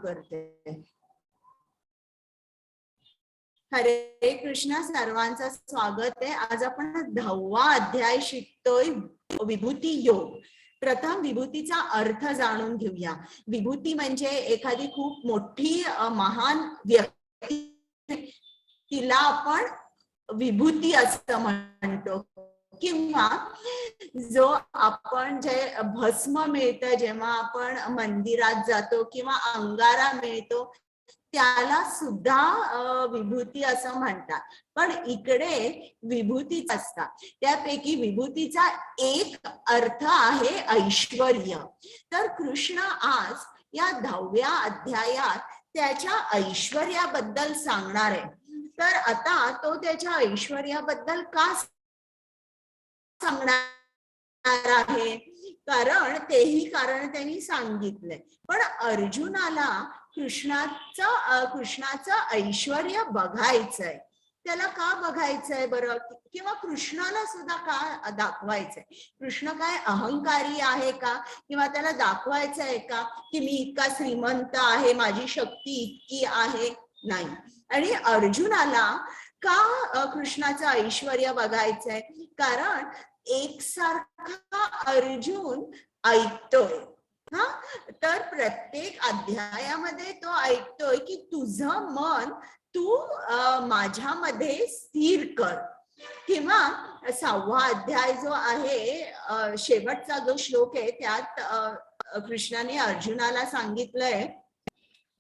करते. हरे कृष्ण, सर्वांचं स्वागत आहे. आज आपण 10वा अध्याय शिकतोय, विभूती योग. प्रथम विभूतीचा अर्थ जाणून घेऊया. विभूती म्हणजे एखादी खूप मोठी महान व्यक्ती, तिला आपण विभूती असं म्हणतो. किंवा जो आपण जे भस्म मिळतं जेव्हा आपण मंदिरात जातो किंवा अंगारा मिळतो त्याला सुद्धा विभूती असं म्हणतात. पण इकडे विभूती असतात, त्यापैकी विभूतीचा एक अर्थ आहे ऐश्वर्य. तर कृष्ण आज या 10व्या अध्यायात त्याच्या ऐश्वर्याबद्दल सांगणार आहे. तर आता तो त्याच्या ऐश्वर्याबद्दल का सांगणार आहे, कारण तेही कारण त्यांनी सांगितलंय. पण अर्जुनाला कृष्णाचं ऐश्वर्य बघायचंय. त्याला का बघायचंय बरं, किंवा कृष्णाला सुद्धा का दाखवायचंय? कृष्ण काय अहंकारी आहे का, किंवा त्याला दाखवायचंय का की मी इतका श्रीमंत आहे, माझी शक्ती इतकी आहे? नाही. आणि अर्जुनाला का कृष्णाचं ऐश्वर्य बघायचंय? कारण एकसारखा अर्जुन ऐकतोय. तर प्रत्येक अध्यायामध्ये तो ऐकतोय की तुझं मन तू माझ्यामध्ये स्थिर कर. किंवा 6वा अध्याय जो आहे, शेवटचा जो श्लोक आहे, त्यात कृष्णाने अर्जुनाला सांगितलंय,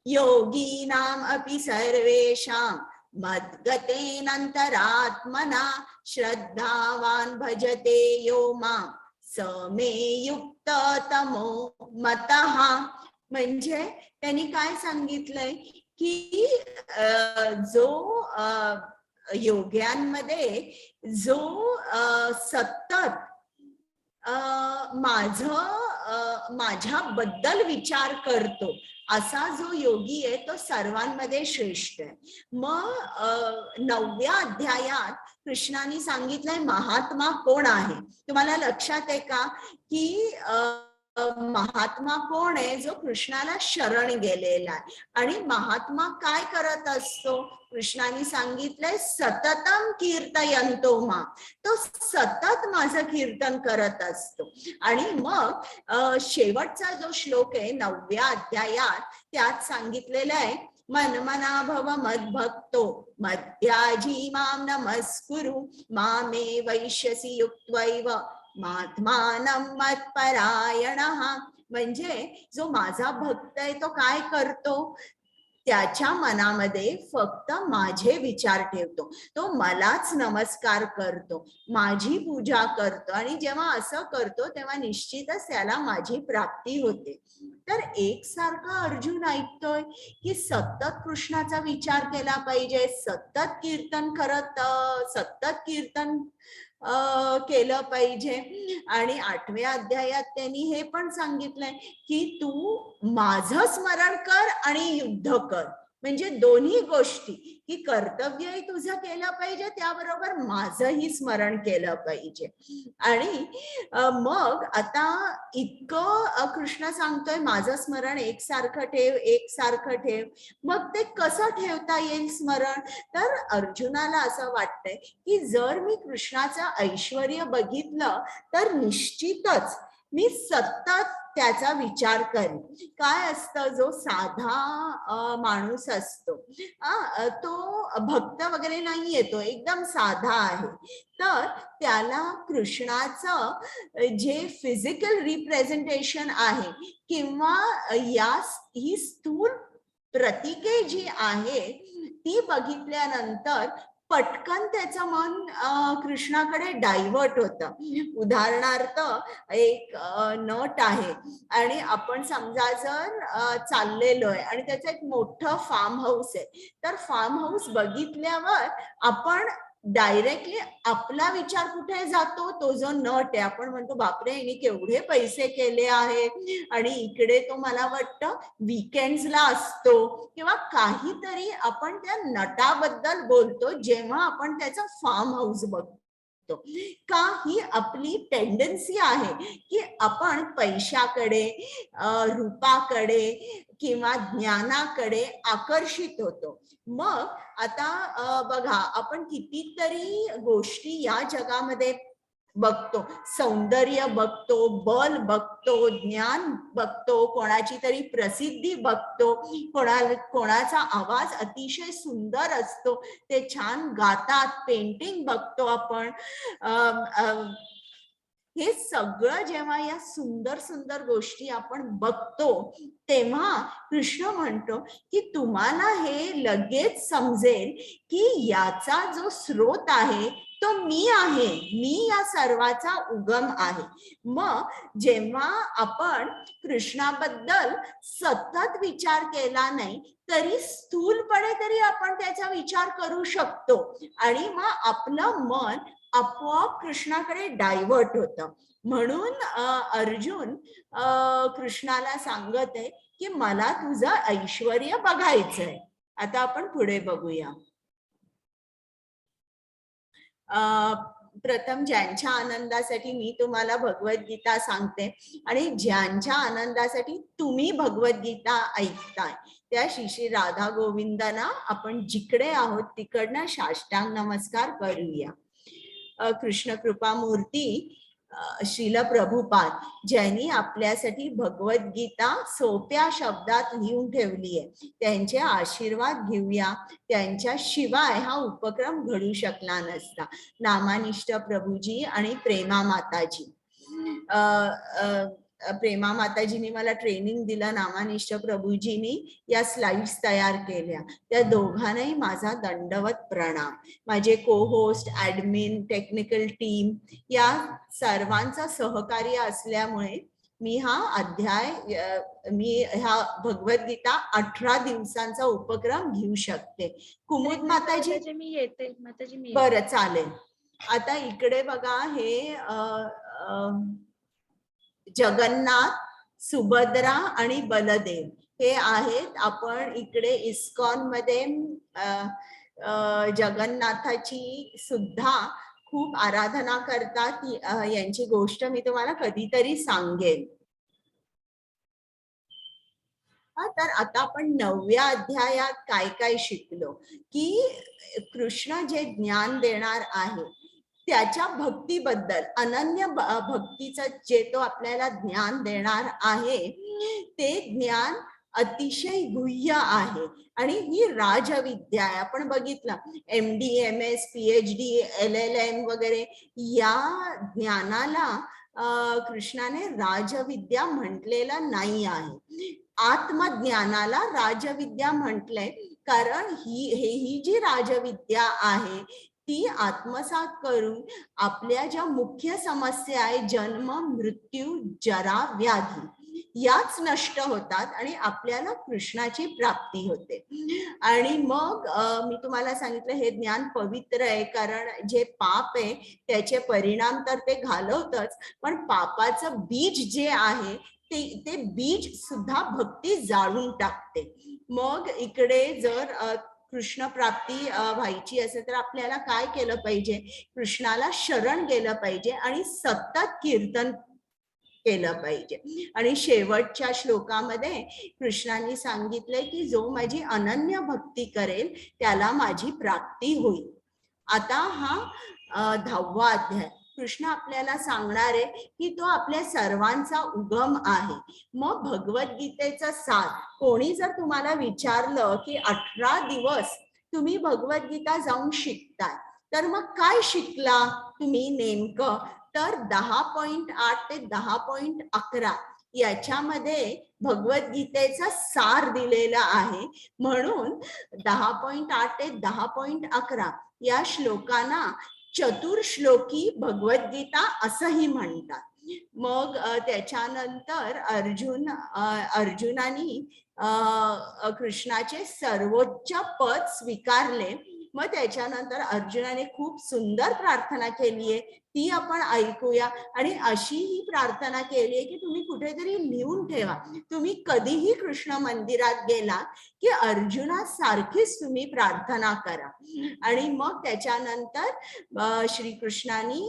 योगीनाम अपि सर्वेषां मद्गतेनन्तरात्मना श्रद्धावान भजते यो मां समे युक्त तमो मतः. म्हणजे त्यांनी काय सांगितलंय की जो योग्यांमध्ये जो सतत माझ्याबद्दल विचार करतो असा जो योगी आहे तो सर्वांमध्ये श्रेष्ठ आहे. मग 9व्या अध्यायात कृष्णाने सांगितलंय महात्मा कोण आहे. तुम्हाला लक्षात आहे का की महात्मा कोण आहे? जो कृष्णाला शरण गेलेला आहे. आणि महात्मा काय करत असतो? कृष्णाने सांगितलंय सततम कीर्तयन्तो मां. तो सतत माझं कीर्तन करत असतो. आणि मग शेवटचा जो श्लोक आहे 9व्या अध्यायात, त्यात सांगितलेलं आहे, मनमना भव मद्भक्तो मद्याजी मां नमस्कुरु मामे वैश्यसि युक्त्वैव मात्मानं मत्परायणः. म्हणजे जो माझा भक्त आहे तो काय करतो? त्याच्या मनामध्ये फक्त माझे विचार ठेवतो, तो मलाच नमस्कार करतो, माझी पूजा करतो. आणि जेव्हा असं करतो तेव्हा निश्चितच त्याला माझी प्राप्ती होते. तर एकसारखा अर्जुन ऐकतोय की सतत कृष्णाचा विचार केला पाहिजे, सतत कीर्तन केलं पाहिजे. आणि 8व्या अध्यायात त्यांनी हे पण सांगितलंय की तू माझं स्मरण कर आणि युद्ध कर. म्हणजे दोन्ही गोष्टी, की कर्तव्यही तुझं केलं पाहिजे, त्याबरोबर माझंही स्मरण केलं पाहिजे. आणि मग आता इतकं कृष्ण सांगतोय माझं स्मरण एकसारखं ठेव, एकसारखं ठेव. मग ते कसं ठेवता येईल स्मरण? तर अर्जुनाला असं वाटतंय की जर मी कृष्णाचं ऐश्वर्य बघितलं तर निश्चितच मी सतत त्याचा विचार करेन. काय असतं, जो साधा माणूस असतो तो भक्त वगैरे नाहीये, तो एकदम साधा आहे, तर त्याला कृष्णाचं जे फिजिकल रिप्रेझेंटेशन आहे किंवा ही स्थूल प्रतीके जी आहे ती बघितल्यानंतर पटकन त्याचं मन कृष्णाकडे डायव्हर्ट होतं. उदाहरणार्थ, एक नट आहे आणि आपण समजा जर चाललेलो आहे आणि त्याचं एक मोठं फार्म हाऊस आहे, तर फार्म हाऊस बघितल्यावर आपण डायरेक्टली आपला विचार कुठे जातो? तो जो नट आहे, आपण म्हणतो बापरे हिने केवढे पैसे केले आहेत आणि इकडे तो मला वाटतं वीकेंड्सला असतो, किंवा काहीतरी आपण त्या नटाबद्दल बोलतो जेव्हा आपण त्याचा फार्म हाऊस बघतो. बघतो का, ही आपली टेंडन्सी आहे की आपण पैशाकडे, रूपाकडे किंवा ज्ञानाकडे आकर्षित होतो. मग आता बघा, आपण कितीतरी गोष्टी या जगामध्ये बघतो, सौंदर्य बघतो, बल बघतो, ज्ञान बघतो, कोणाची तरी प्रसिद्धी बघतो, कोणाचा आवाज अतिशय सुंदर असतो, ते छान गातात, पेंटिंग बघतो आपण. हे सगळं जेव्हा या सुंदर सुंदर गोष्टी आपण बघतो तेव्हा कृष्ण म्हणतो की तुम्हाला हे लगेच समजेल की याचा जो स्रोत आहे तो मी आहे, मी या सर्वाचा उगम आहे. मग जेव्हा आपण कृष्णाबद्दल सतत विचार केला नाही तरी स्थूलपणे तरी आपण त्याचा विचार करू शकतो आणि मग आपलं मन आपोआप कृष्णाकडे डायव्हर्ट होतं. म्हणून अर्जुन कृष्णाला सांगत आहे की मला तुझं ऐश्वर्य बघायचंय. आता आपण पुढे बघूया. प्रथम ज्यांच्या आनंदासाठी मी तुम्हाला भगवद्गीता सांगते आणि ज्यांच्या आनंदासाठी तुम्ही भगवद्गीता ऐकताय त्या श्री राधा गोविंदांना आपण जिकडे आहोत तिकडनं साष्टांग नमस्कार करूया. कृष्ण कृपा मूर्ती श्रील प्रभुपाद ज्यांनी आपल्यासाठी भगवद्गीता सोप्या शब्दात लिहून ठेवली आहे, त्यांचे आशीर्वाद घेऊया. त्यांच्याशिवाय हा उपक्रम घडू शकला नसता. नामानिष्ठ प्रभूजी आणि प्रेमा माताजी, प्रेमा माताजींनी मला ट्रेनिंग दिलं, नामानिष्ठ प्रभूजींनी या स्लाइड्स तयार केल्या. त्या दोघांनाही माझा दंडवत प्रणाम. माझे को होस्ट, ऍडमिन, टेक्निकल टीम या सर्वांचं सहकार्य असल्यामुळे मी हा अध्याय, मी ह्या भगवद्गीता 18 दिवसांचा उपक्रम घेऊ शकते. कुमुद माताजी मी येते. माताजी बरं, चालेल. आता इकडे बघा, हे जगन्नाथ, सुभद्रा आणि बलदेव हे आहेत. आपण इकडे इस्कॉन मध्ये जगन्नाथाची सुद्धा खूप आराधना करतात. यांची गोष्ट मी तुम्हाला कधीतरी सांगेन. तर आता आपण 9व्या अध्यायात काय काय शिकलो की कृष्ण जे ज्ञान देणार आहे त्याच्या भक्तीबद्दल, अनन्य भक्तीचं जे तो आपल्याला ज्ञान देणार आहे ते ज्ञान अतिशय गुह्य आहे आणि ही राजविद्या आहे. आपण बघितलं MD, MS, PhD, LLM वगैरे या ज्ञानाला कृष्णाने राजविद्या म्हटलेलं नाही आहे. आत्मज्ञानाला राजविद्या म्हटलंय कारण ही जी राजविद्या आहे ती आत्मसात करून आपल्या ज्या मुख्य समस्या आहे, जन्म, मृत्यू, जरा, व्याधी, याच नष्ट होतात आणि आपल्याला कृष्णाची प्राप्ती होते. आणि मग मी तुम्हाला सांगितलं हे ज्ञान पवित्र आहे कारण जे पाप आहे त्याचे परिणाम तर ते घालवतच, पण पापाचं बीज जे आहे ते बीज सुद्धा भक्ती जाळून टाकते. मग इकडे जर कृष्ण प्राप्ती व्हायची असेल तर आपल्याला काय केलं पाहिजे? कृष्णाला शरण गेलं पाहिजे आणि सतत कीर्तन केलं पाहिजे. आणि शेवटच्या श्लोकामध्ये कृष्णाने सांगितलंय की जो माझी अनन्य भक्ती करेल त्याला माझी प्राप्ती होईल. आता हा 10वा अध्याय कृष्ण आपल्याला सांगणार आहे की तो आपल्या सर्वांचा उगम आहे. मग भगवद्गीतेचा सार, कोणी जर तुम्हाला विचारलं की 18 दिवस तुम्ही भगवद्गीता जाऊन शिकताय तर मग काय शिकला तुम्ही नेमकं, तर 10.8 ते 10.11 याच्यामध्ये भगवद्गीतेचा सार दिलेला आहे. म्हणून 10.8 ते 10.11 या श्लोकांना चतुर्श्लोकी भगवद्गीता असंही म्हणतात. मग त्याच्यानंतर अर्जुनाने कृष्णाचे सर्वोच्च पद स्वीकारले मग त्याच्यानंतर अर्जुनाने खूप सुंदर प्रार्थना केली आहे, ती आपण ऐकूया. आणि अशी ही प्रार्थना केली आहे की तुम्ही कुठेतरी लिहून ठेवा. तुम्ही कधीही कृष्ण मंदिरात गेला की अर्जुना सारखीच तुम्ही प्रार्थना करा. आणि मग त्याच्यानंतर श्रीकृष्णाने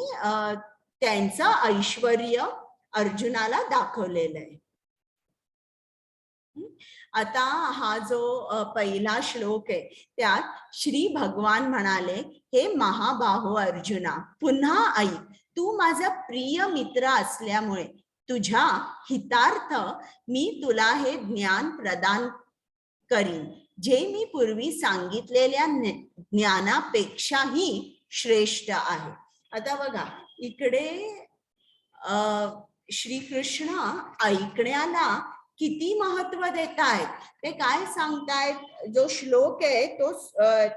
त्यांचं ऐश्वर्य अर्जुनाला दाखवलेलं आहे. आता हा जो पहिला श्लोक आहे त्यात श्री भगवान म्हणाले, हे महाबाहो अर्जुना, पुन्हा ऐक, तू माझा प्रिय मित्र असल्यामुळे तुझ्या हितार्थ मी तुला हे ज्ञान प्रदान करीन, जे मी पूर्वी सांगितलेल्या ज्ञानापेक्षाही श्रेष्ठ आहे. आता बघा इकडे श्रीकृष्ण ऐकण्याला किती महत्व देत आहेत. ते काय सांगतायत, जो श्लोक आहे तो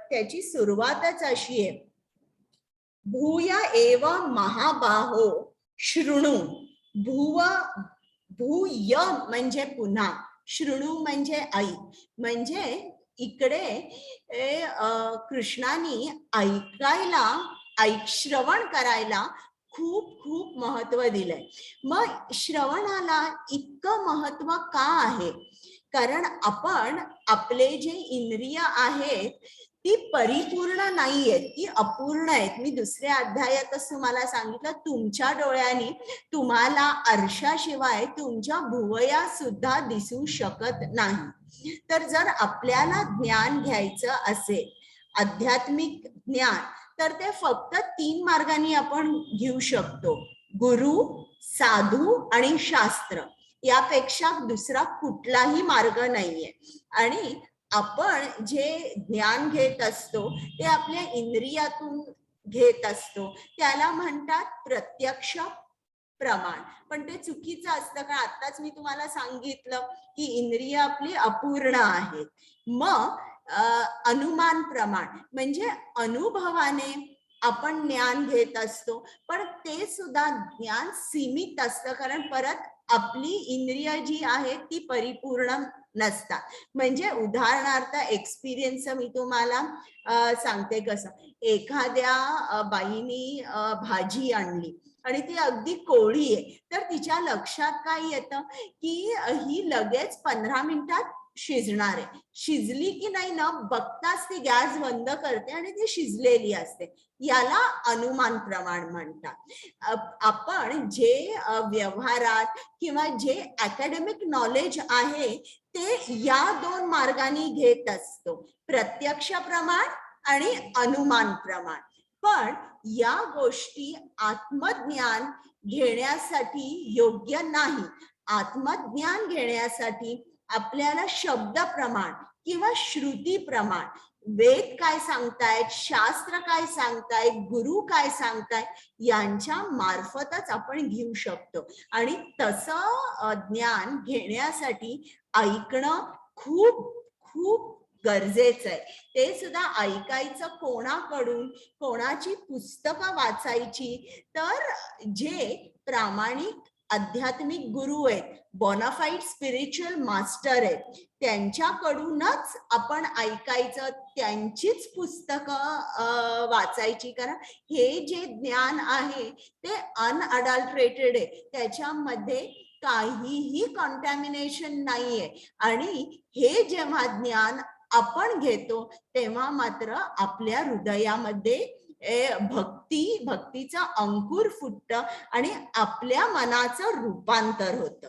त्याची सुरुवातच अशी आहे, भूय एव महाबाहो शृणु. भूय म्हणजे पुन्हा, शृणु म्हणजे ऐक. म्हणजे इकडे कृष्णाने श्रवण करायला खूप खूप महत्व दिलंय. मग श्रवणाला इतकं महत्व का आहे? कारण आपण आपले जे इंद्रिय आहेत ती परिपूर्ण नाहीयेत, ती अपूर्ण आहेत. मी दुसऱ्या अध्यायातच तुम्हाला सांगितलं, तुमच्या डोळ्यांनी तुम्हाला आरशाशिवाय तुमच्या भुवया सुद्धा दिसू शकत नाही. तर जर आपल्याला ज्ञान घ्यायचं असेल, आध्यात्मिक ज्ञान, तर ते फक्त 3 मार्गाने आपण घेऊ शकतो, गुरु, साधू आणि शास्त्र. यापेक्षा दुसरा कुठलाही मार्ग नाहीये. आणि आपण जे ज्ञान घेत असतो ते आपल्या इंद्रियातून घेत असतो, त्याला म्हणतात प्रत्यक्ष प्रमाण. पण ते चुकीचं असतं, का आताच मी तुम्हाला सांगितलं की इंद्रिय आपली अपूर्ण आहेत. मग अनुमान प्रमाण म्हणजे अनुभवाने आपण ज्ञान घेत असतो, पण ते सुद्धा ज्ञान सीमित असतं, कारण परत आपली इंद्रिय जी आहे ती परिपूर्ण नसतात. म्हणजे उदाहरणार्थ एक्सपिरियन्स मी तुम्हाला सांगते. कसं, एखाद्या बाईनी भाजी आणली आणि ती अगदी कोवळी आहे, तर तिच्या लक्षात काय येतं की ही लगेच 15 मिनिटात शिजणार आहे. शिजली की नाही न बघताच ती गॅस बंद करते आणि ती शिजलेली असते. याला अनुमान प्रमाण म्हणतात. आपण जे व्यवहारात किंवा जे अकॅडमिक नॉलेज आहे ते या 2 मार्गाने घेत असतो, प्रत्यक्ष प्रमाण आणि अनुमान प्रमाण. पण या गोष्टी आत्मज्ञान घेण्यासाठी योग्य नाही. आत्मज्ञान घेण्यासाठी आपल्याला शब्द प्रमाण किंवा श्रुती प्रमाण, वेद काय सांगतायत, शास्त्र काय सांगतायत, गुरु काय सांगतायत, यांच्या मार्फतच आपण घेऊ शकतो. आणि तसं ज्ञान घेण्यासाठी ऐकणं खूप खूप गरजेचं आहे. ते सुद्धा ऐकायचं कोणाकडून, कोणाची पुस्तकं वाचायची, तर जे प्रामाणिक आध्यात्मिक गुरु आहेत, बोनाफाईड स्पिरिच्युअल मास्टर आहेत, त्यांच्याकडूनच आपण ऐकायचं, त्यांचीच पुस्तकं वाचायची. कारण हे जे ज्ञान आहे ते अनअडल्ट्रेटेड आहे, त्याच्यामध्ये काहीही कंटॅमिनेशन नाहीये. आणि हे जेव्हा ज्ञान आपण घेतो तेव्हा मात्र आपल्या हृदयामध्ये भक्तीचा अंकुर फुटत आणि आपल्या मनाचं रूपांतर होतं.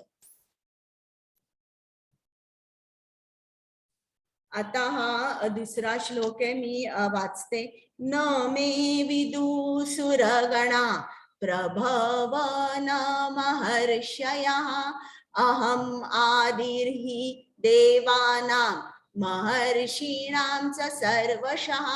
आता हा दुसरा श्लोक आहे, मी वाचते. न मे विदु सुरगणा प्रभवन महर्षया अहम आदिर्हि देवानां महर्षीणां च सर्वशः.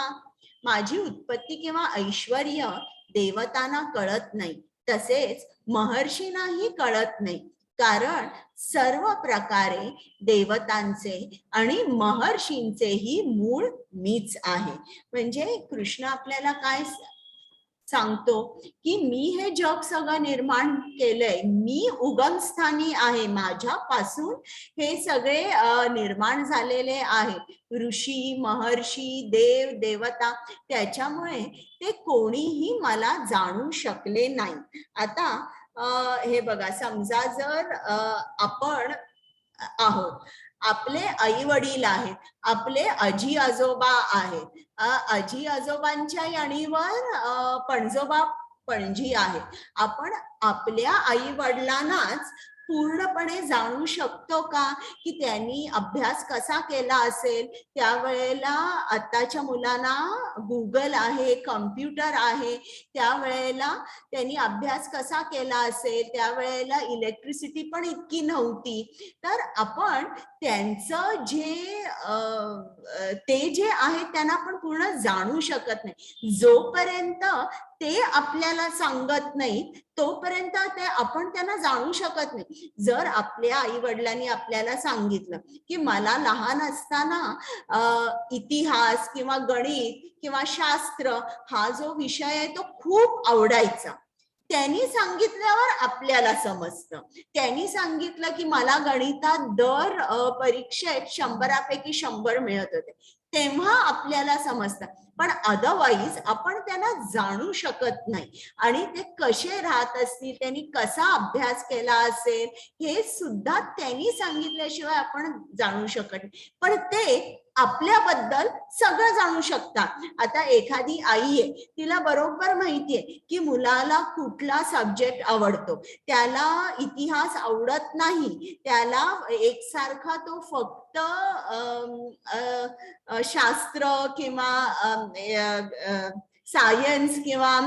माझी उत्पत्ती किंवा ऐश्वर्य देवतांना कळत नाही, तसेच महर्षींनाही कळत नाही, कारण सर्व प्रकारे देवतांचे आणि महर्षींचेही मूळ मीच आहे. म्हणजे कृष्ण आपल्याला काय सांगतो की मी हे जग सगळं निर्माण केलंय, मी उगमस्थानी आहे, माझ्यापासून हे सगळे निर्माण झालेले आहे. ऋषी, महर्षी, देव, देवता, त्याच्यामुळे ते कोणीही मला जाणू शकले नाही. आता हे बघा, समजा जर आपण आहोत, आपले आई वडील आहेत, आपले आजी आजोबा आहेत, आजी आजोबांच्या याणीवर पणजोबा पणजी आहे. आपण आपल्या आई वडिलांनाच पूर्णपणे जाणू शकतो का की त्यांनी अभ्यास कसा केला असेल? त्यावेळेला आताच्या मुलांना गुगल आहे, कम्प्युटर आहे, त्यावेळेला त्यांनी अभ्यास कसा केला असेल? त्यावेळेला इलेक्ट्रिसिटी पण इतकी नव्हती. तर आपण त्यांचं ते जे आहे त्यांना आपण पूर्ण जाणू शकत नाही. जोपर्यंत ते आपल्याला सांगत नाही तोपर्यंत आपण त्यांना जाणू शकत नाही. जर आपल्या आई वडिलांनी आपल्याला सांगितलं की मला लहान असताना इतिहास किंवा गणित किंवा शास्त्र हा जो विषय आहे तो खूप आवडायचा, त्यांनी सांगितल्यावर आपल्याला समजतं. त्यांनी सांगितलं की मला गणितात दर परीक्षेत 100पैकी 100 मिळत होते, तेव्हा आपल्याला समजतं. पण अदरवाईज आपण त्यांना जाणू शकत नाही. आणि ते कसे राहत असतील, त्यांनी कसा अभ्यास केला असेल, हे सुद्धा त्यांनी सांगितल्याशिवाय आपण जाणू शकत नाही. पण ते आपल्याबद्दल सगळं जाणू शकतात. आता एखादी आई आहे, तिला बरोबर माहितीये की मुलाला कुठला सब्जेक्ट आवडतो, त्याला इतिहास आवडत नाही, त्याला एकसारखा तो फक्त शास्त्र किंवा सायन्स किंवा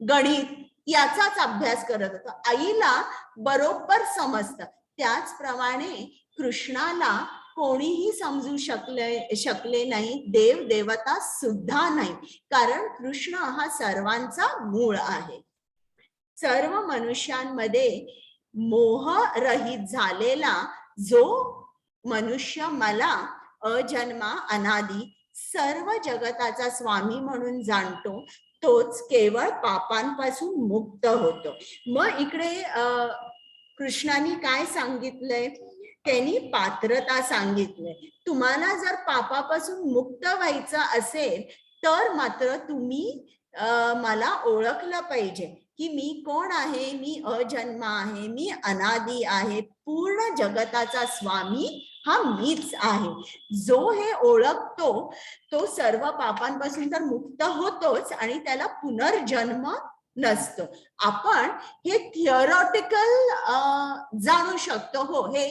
गणित याचाच अभ्यास करत होता. आईला बरोबर समजतं. त्याचप्रमाणे कृष्णाला कोणीही समजू शकले नाही, देव देवता सुद्धा नाही, कारण कृष्ण हा सर्वांचा मूळ आहे. सर्व मनुष्यांमध्ये मोहरहित झालेला जो मनुष्य मला अजन्मा अनादी सर्व जगताचा स्वामी म्हणून जाणतो, तोच केवळ पापांपासून मुक्त होतो. मग इकडे कृष्णाने काय सांगितलंय? त्यांनी पात्रता सांगितलंय. तुम्हाला जर पापापासून मुक्त व्हायचं असेल तर मात्र तुम्ही मला ओळखलं पाहिजे की मी कोण आहे. मी अजन्मा आहे, मी अनादी आहे, पूर्ण जगताचा स्वामी हा मीच आहे. जो हे ओळखतो तो सर्व पापांपासून तर मुक्त होतोच आणि त्याला पुनर्जन्म नसतो. आपण हे थिअरॉटिकल जाणू शकतो, हो हे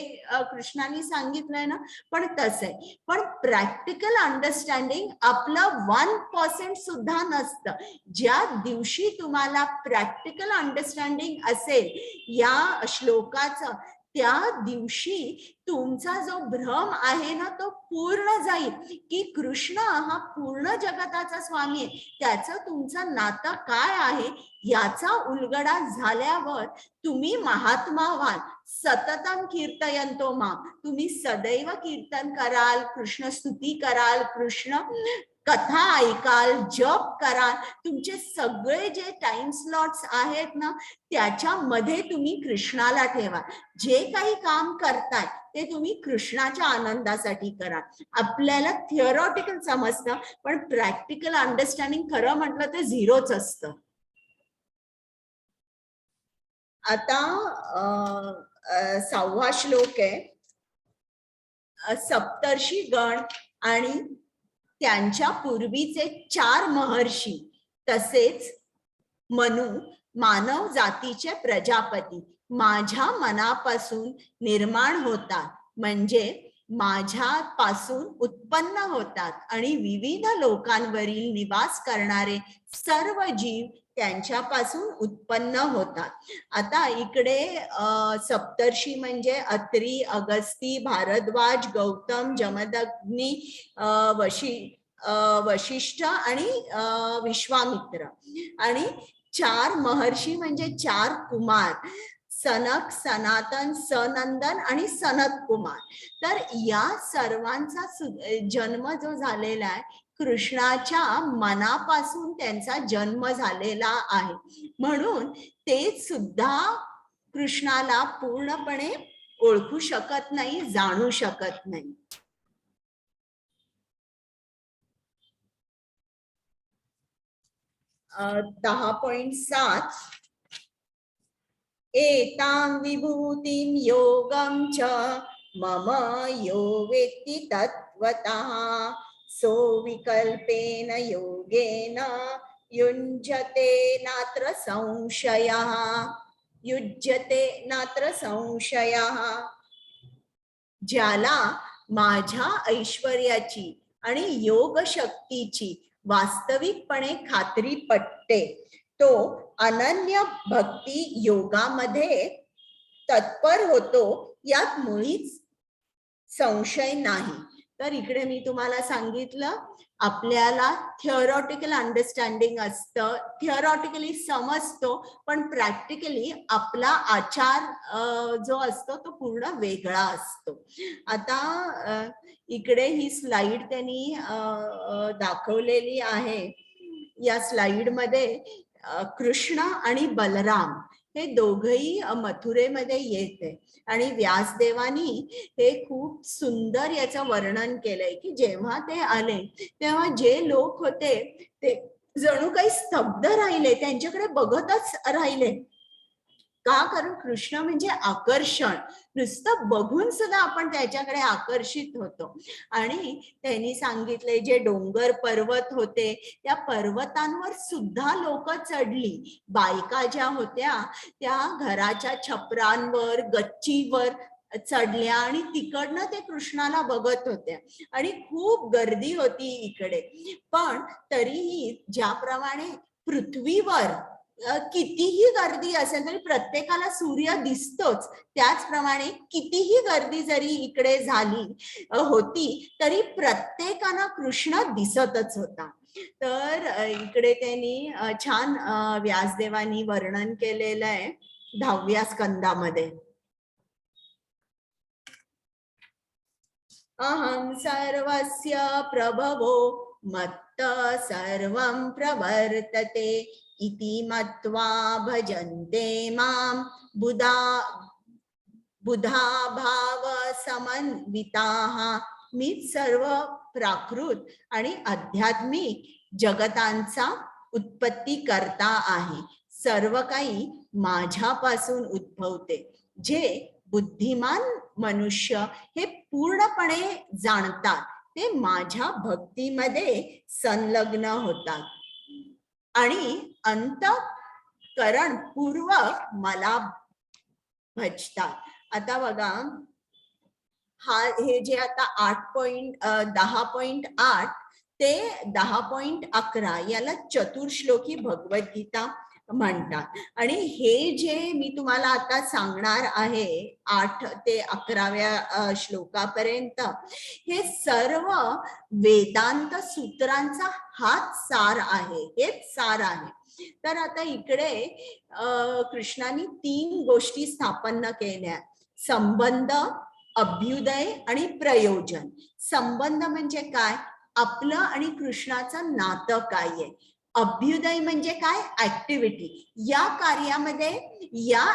कृष्णाने सांगितलंय ना, पण तसं आहे. पण प्रॅक्टिकल अंडरस्टँडिंग आपलं 1% सुद्धा नसतं. ज्या दिवशी तुम्हाला प्रॅक्टिकल अंडरस्टँडिंग असेल या श्लोकाचं, त्या दिवशी तुमचा जो भ्रम आहे ना तो पूर्ण जाईल की कृष्ण हा पूर्ण जगताचा स्वामी आहे. त्याचं तुमचं नातं काय आहे याचा उलगडा झाल्यावर तुम्ही महात्मा व्हाल. सततम कीर्तयन्तो माम, तुम्ही सदैव कीर्तन कराल, कृष्ण स्तुती कराल, कृष्ण कथा ऐकाल, जप कराल. तुमचे सगळे जे टाइम स्लॉट्स आहेत ना त्याच्यामध्ये तुम्ही कृष्णाला ठेवा. जे काही काम करताय ते तुम्ही कृष्णाच्या आनंदासाठी करा. आपल्याला थिअरॉटिकल समजतं पण प्रॅक्टिकल अंडरस्टँडिंग खरं म्हटलं तर झिरोच असतं. आता 6वा श्लोक आहे. सप्तर्षी गण आणि त्यांच्या पूर्वीचे 4 महर्षी तसेच मनु मानव जातीचे प्रजापती माझ्या मनापासून निर्माण होतात, म्हणजे माझ्यापासून उत्पन्न होतात आणि विविध लोकांवरील निवास करणारे सर्व जीव त्यांच्यापासून उत्पन्न होतात. आता इकडे सप्तर्षी म्हणजे अत्री, अगस्ती, भारद्वाज, गौतम, जमदग्नी, वशिष्ठ आणि विश्वामित्र. आणि 4 महर्षी म्हणजे 4 कुमार, सनक, सनातन, सनंदन आणि सनत कुमार. तर या सर्वांचा जन्म जो झालेला आहे कृष्णाच्या मनापासून त्यांचा जन्म झालेला आहे, म्हणून ते सुद्धा कृष्णाला पूर्णपणे ओळखू शकत नाही, जाणू शकत नाही. 10.7 एतां विभूतिं योगं च मम यो वेत्ति तत्त्वतः सो विकल्पेन योगेन युञ्जते नात्र संशयः, युज्यते नात्र संशयः. ज्याला माझ्या ऐश्वर्याची आणि योग शक्तीची वास्तविकपणे खात्री पटते तो अनन्य भक्ती योगामध्ये तत्पर होतो, यात मुळीच संशय नाही. तर इकडे मी तुम्हाला सांगितलं, आपल्याला थिअरॉटिकल अंडरस्टँडिंग असतं, थिअरॉटिकली समजतो, पण प्रॅक्टिकली आपला आचार जो असतो तो पूर्ण वेगळा असतो. आता इकडे ही स्लाइड त्यांनी दाखवलेली आहे. या स्लाइड मध्ये कृष्ण आणि बलराम हे दोघही मथुरेमध्ये येते आणि व्यासदेवानी हे खूप सुंदर याचं वर्णन केलंय की जेव्हा ते आले तेव्हा जे लोक होते ते जणू काही स्तब्ध राहिले, त्यांच्याकडे बघतच राहिले. का? कारण कृष्ण म्हणजे आकर्षण, नुसतं बघून सुद्धा आपण त्याच्याकडे आकर्षित होतो. आणि त्यांनी सांगितले जे डोंगर पर्वत होते त्या पर्वतांवर सुद्धा लोक चढली. बायका ज्या होत्या त्या घराच्या छपरांवर, गच्चीवर चढल्या आणि तिकडनं ते कृष्णाला बघत होत्या आणि खूप गर्दी होती इकडे. पण तरीही ज्याप्रमाणे पृथ्वीवर कितीही गर्दी असेल तरी प्रत्येकाला सूर्य दिसतोच, त्याचप्रमाणे कितीही गर्दी जरी इकडे झाली होती तरी प्रत्येकाला कृष्ण दिसतच होता. तर इकडे त्यांनी छान व्यासदेवानी वर्णन केलेलं आहे 10व्या स्कंदामध्ये. अहं सर्वस्य प्रभवो मत्त सर्वं प्रवर्तते इति मत्वा भजन्ते मां बुधा भाव समन्विताः. मी सर्व प्राकृत आणि आध्यात्मिक जगतांचा उत्पत्ती करता आहे. सर्व काही माझ्यापासून उद्भवते. जे बुद्धिमान मनुष्य हे पूर्णपणे जाणतात ते माझ्या भक्तीमध्ये संलग्न होतात आणि अंतःकरण पूर्वक मला भजतात. आता बघा हे जे आता 10.8 ते 10.11 याला चतुर्श्लोकी भगवद्गीता म्हणतात. आणि हे जे मी तुम्हाला आता सांगणार आहे 8 ते 11व्या श्लोकापर्यंत हे सर्व वेदांत सूत्रांचा हाच सार आहे, हेच सार आहे. तर आता इकडे कृष्णाने 3 गोष्टी स्थापन केल्या: संबंध, अभ्युदय आणि प्रयोजन. संबंध म्हणजे काय? आपलं आणि कृष्णाचं नातं काय आहे. अभ्युदय म्हणजे काय? ऍक्टिव्हिटी. या कार्यामध्ये या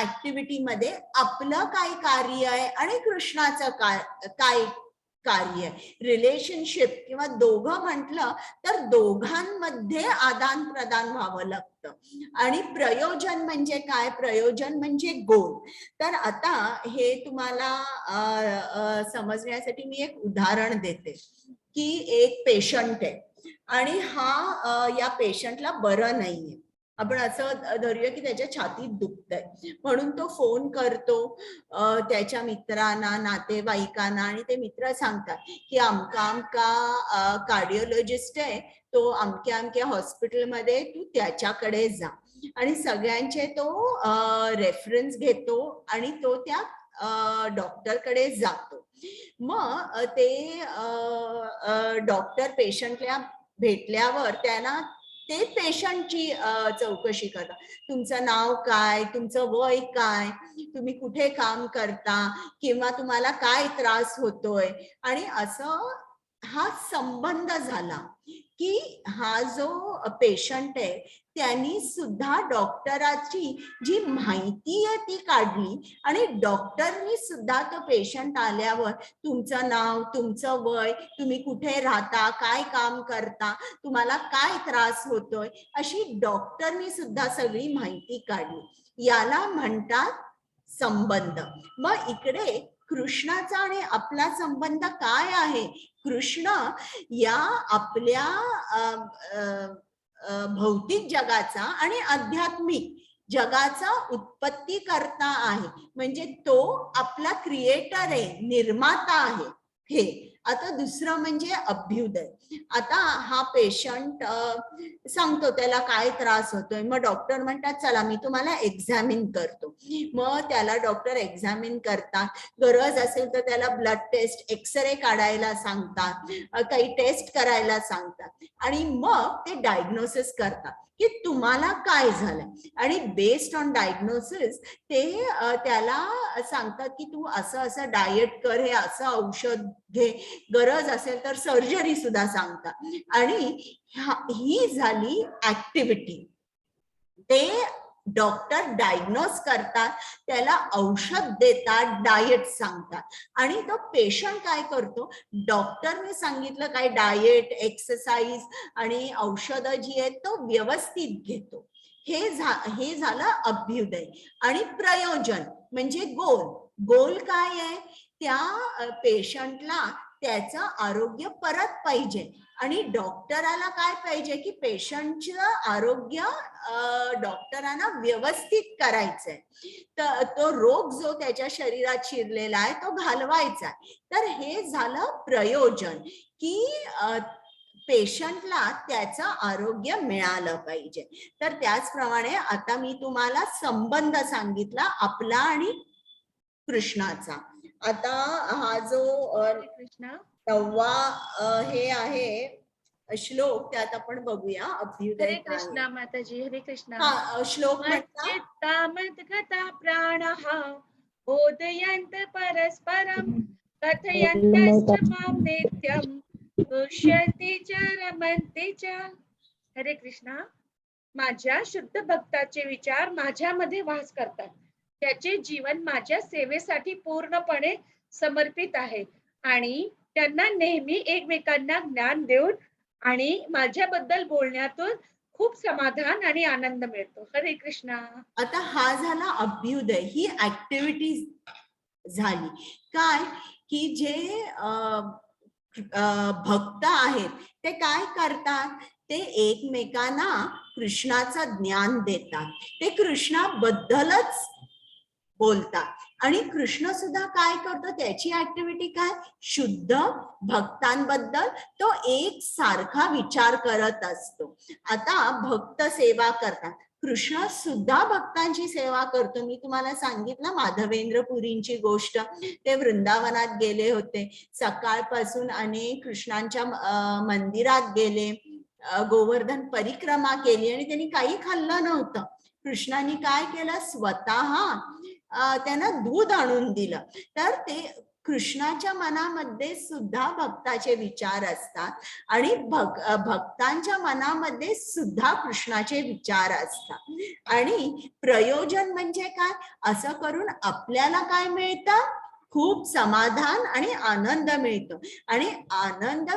ऍक्टिव्हिटीमध्ये आपलं काय कार्य आहे आणि कृष्णाचं काय कार्य, रिलेशनशिप किंवा दोघं म्हटलं तर दोघांमध्ये आदान प्रदान व्हावं लागतं. आणि प्रयोजन म्हणजे काय? प्रयोजन म्हणजे गोल. तर आता हे तुम्हाला समजण्यासाठी मी एक उदाहरण देते की एक पेशंट आहे आणि या पेशंटला बरं नाहीये. आपण असं धरूया की त्याच्या छातीत दुखतंय, म्हणून तो फोन करतो त्याच्या मित्रांना, नातेवाईकांना, आणि ते मित्र सांगतात की आमका कार्डिओलॉजिस्ट आहे, तो अमक्या हॉस्पिटलमध्ये, तू त्याच्याकडे जा. आणि सगळ्यांचे तो रेफरन्स घेतो आणि तो त्या डॉक्टरकडे जातो. मग ते डॉक्टर पेशंटला भेटल्यावर त्यांना ते पेशंटची चौकशी करतात. तुमचं नाव काय, तुमचं वय काय, तुम्ही कुठे काम करता, किंवा तुम्हाला काय त्रास होतोय, आणि असं हा संबंध झाला की हा जो पेशंट आहे त्यांनी सुद्धा डॉक्टराची जी माहिती आहे ती काढली आणि डॉक्टरनी सुद्धा तो पेशंट आल्यावर तुमचं नाव, तुमचं वय, तुम्ही कुठे राहता, काय काम करता, तुम्हाला काय त्रास होतोय, अशी डॉक्टरनी सुद्धा सगळी माहिती काढली. याला म्हणतात संबंध. मग इकडे कृष्णाचा आणि आपला संबंध काय आहे? कृष्ण या आपल्या भौतिक जगाचा आणि आध्यात्मिक जगाचा उत्पत्ती करता आहे, म्हणजे तो आपला क्रिएटर आहे, निर्माता आहे. हे आता दुसरं म्हणजे अभ्युदय. आता हा पेशंट सांगतो त्याला काय त्रास होतोय, मग डॉक्टर म्हणतात चला मी तुम्हाला एक्झामिन करतो. मग त्याला डॉक्टर एक्झामिन करतात, गरज असेल तर त्याला ब्लड टेस्ट, एक्सरे काढायला सांगतात, काही टेस्ट करायला सांगतात आणि मग ते डायग्नोसिस करतात की तुम्हाला काय झालंय. आणि बेस्ड ऑन डायग्नोसिस ते त्याला सांगतात की तू असं असं डाएट कर, हे असं औषध घे, गरज असेल तर सर्जरी सुद्धा सांगतात. आणि ही झाली ऍक्टिव्हिटी. ते डॉक्टर डायग्नोज करतात, त्याला औषध देतात, डाएट सांगतात. आणि तो पेशंट काय करतो, डॉक्टरने सांगितलं काय डाएट, एक्सरसाइज आणि औषधं जी आहेत तो व्यवस्थित घेतो. हे झालं अभ्युदय. आणि प्रयोजन म्हणजे गोल. गोल काय आहे, त्या पेशंटला त्याचं आरोग्य परत पाहिजे आणि डॉक्टराला काय पाहिजे की पेशंटचं आरोग्य डॉक्टरांना व्यवस्थित करायचंय. तर तो रोग जो त्याच्या शरीरात शिरलेला आहे तो घालवायचा. तर हे झालं प्रयोजन की पेशंटला त्याचं आरोग्य मिळालं पाहिजे. तर त्याचप्रमाणे आता मी तुम्हाला संबंध सांगितला आपला आणि कृष्णाचा. आता हा जो कृष्णा 9वा हे आहे श्लोक, त्यात आपण बघूया अभ्युदय हरे काय. कृष्णा माताजी. हरे कृष्णा. हा श्लोक म्हणता मच्चित्ता मद्गता प्राणः बोधयन्त परस्परं कथयन्तश्च मां नित्यं तुष्यन्ति च रमन्ति च. हरे कृष्णा. माझ्या शुद्ध भक्ताचे विचार माझ्यामध्ये वास करतात, त्याचे जीवन माझ्या सेवेसाठी पूर्णपणे समर्पित आहे आणि त्यांना नेहमी एकमेकांना ज्ञान देऊन आणि माझ्याबद्दल बोलण्यातून खूप समाधान आणि आनंद मिळतो. हरे कृष्णा. आता हा झाला अभ्युदय, ही ऍक्टिव्हिटी झाली. काय की जे भक्त आहेत ते काय करतात, ते एकमेकांना कृष्णाचं ज्ञान देतात, ते कृष्णाबद्दलच बोलतात आणि कृष्ण सुद्धा काय करतो, त्याची ऍक्टिव्हिटी काय, शुद्ध भक्तांबद्दल तो एक सारखा विचार करत असतो. आता भक्त सेवा करतात, कृष्ण सुद्धा भक्तांची सेवा करतो. मी तुम्हाला सांगितलं माधवेंद्र पुरींची गोष्ट, ते वृंदावनात गेले होते, सकाळपासून अनेक कृष्णांच्या मंदिरात गेले, गोवर्धन परिक्रमा केली आणि त्यांनी काही खाल्लं नव्हतं. कृष्णाने काय केलं, स्वतः त्यांना दूध आणून दिलं. तर ते कृष्णाच्या मनामध्ये सुद्धा भक्ताचे विचार असतात आणि भक्तांच्या मनामध्ये सुद्धा कृष्णाचे विचार असतात. आणि प्रयोजन म्हणजे काय, असं करून आपल्याला काय मिळतं, खूप समाधान आणि आनंद मिळतो. आणि आनंद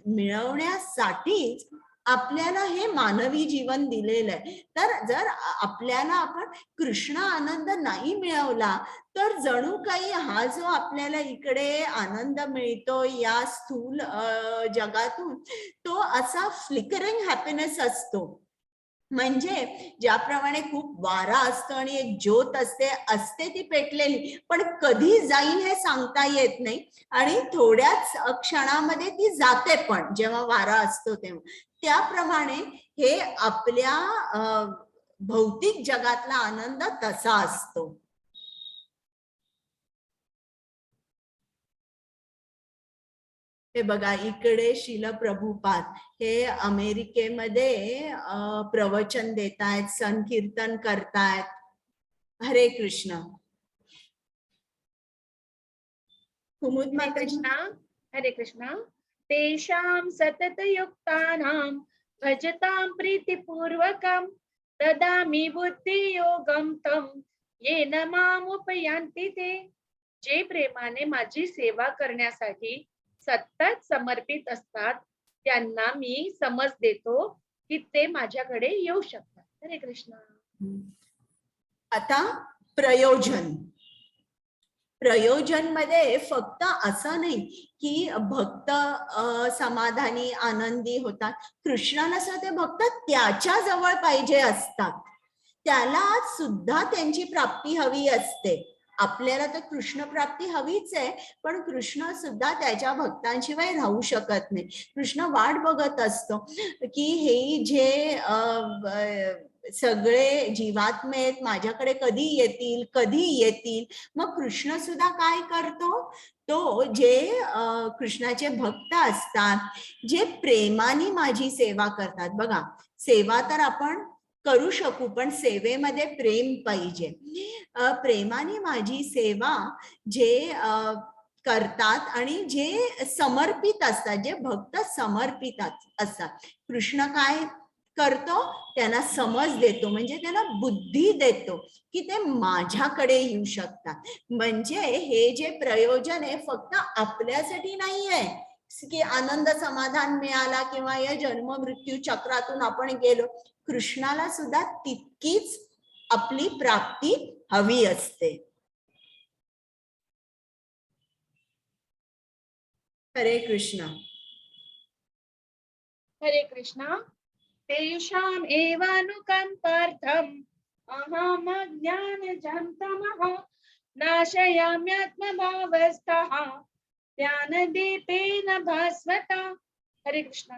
मिळवण्यासाठीच आपल्याला हे मानवी जीवन दिलेलं आहे. तर जर आपल्याला आपण कृष्ण आनंद नाही मिळवला तर जणू काही हा जो आपल्याला इकडे आनंद मिळतो या स्थूल जगातून, तो असा फ्लिकरिंग हॅपीनेस असतो. म्हणजे ज्याप्रमाणे खूप वारा असतो आणि एक ज्योत असते ती पेटलेली, पण कधी जाईल हे सांगता येत नाही आणि थोड्याच क्षणामध्ये ती जाते पण, जेव्हा वारा असतो तेव्हा. त्याप्रमाणे हे आपल्या भौतिक जगातला आनंद तसा असतो. हे बघा इकडे शिल प्रभुपाद हे अमेरिकेमध्ये प्रवचन देत आहेत, संकीर्तन करतायत. हरे कृष्ण. कुमुद हरे माताजी. कृष्णा. हरे कृष्णा. तेषां सततयुक्तानां भजतां प्रीतिपूर्वकं ददामि बुद्धियोगं तं येन मामुपयान्ति ते. जे प्रेमाने माझी सेवा करण्यासाठी सतत समर्पित असतात त्यांना मी समज देतो की ते माझ्याकडे येऊ शकतात. हरे कृष्ण. आता प्रयोजन. प्रयोजन मध्ये फक्त असं नाही की भक्त समाधानी आनंदी होतात. कृष्णाला सुद्धा ते भक्त त्याच्या जवळ पाहिजे असतात, त्याला सुद्धा त्यांची प्राप्ती हवी असते. आपल्याला तर कृष्ण प्राप्ती हवीच आहे, पण कृष्ण सुद्धा त्याच्या भक्तांशिवाय राहू शकत नाही. कृष्ण वाट बघत असतो की हे जे सगळे जीवात्मे आहेत माझ्याकडे कधी येतील कधी येतील. मग कृष्ण सुद्धा काय करतो, तो जे कृष्णाचे भक्त असतात, जे प्रेमाने माझी सेवा करतात. बघा, सेवा तर आपण करू शकू, पण सेवेमध्ये प्रेम पाहिजे. प्रेमाने माझी सेवा जे करतात आणि जे समर्पित असतात, जे भक्त समर्पित असतात, कृष्ण काय करतो, त्यांना समज देतो, म्हणजे त्यांना बुद्धी देतो की ते माझ्याकडे येऊ शकतात. म्हणजे हे जे प्रयोजन आहे फक्त आपल्यासाठी नाही आहे की आनंद समाधान मिळाला किंवा या जन्म मृत्यू चक्रातून आपण गेलो. कृष्णाला सुद्धा तितकीच आपली प्राप्ती हवी असते. हरे कृष्ण. हरे कृष्ण. तेषाम् एवानुकम्पार्थम् अहमज्ञानजं तमः नाशयाम्यात्मभावस्थः ज्ञानदीपेन भास्वता. हरे कृष्ण.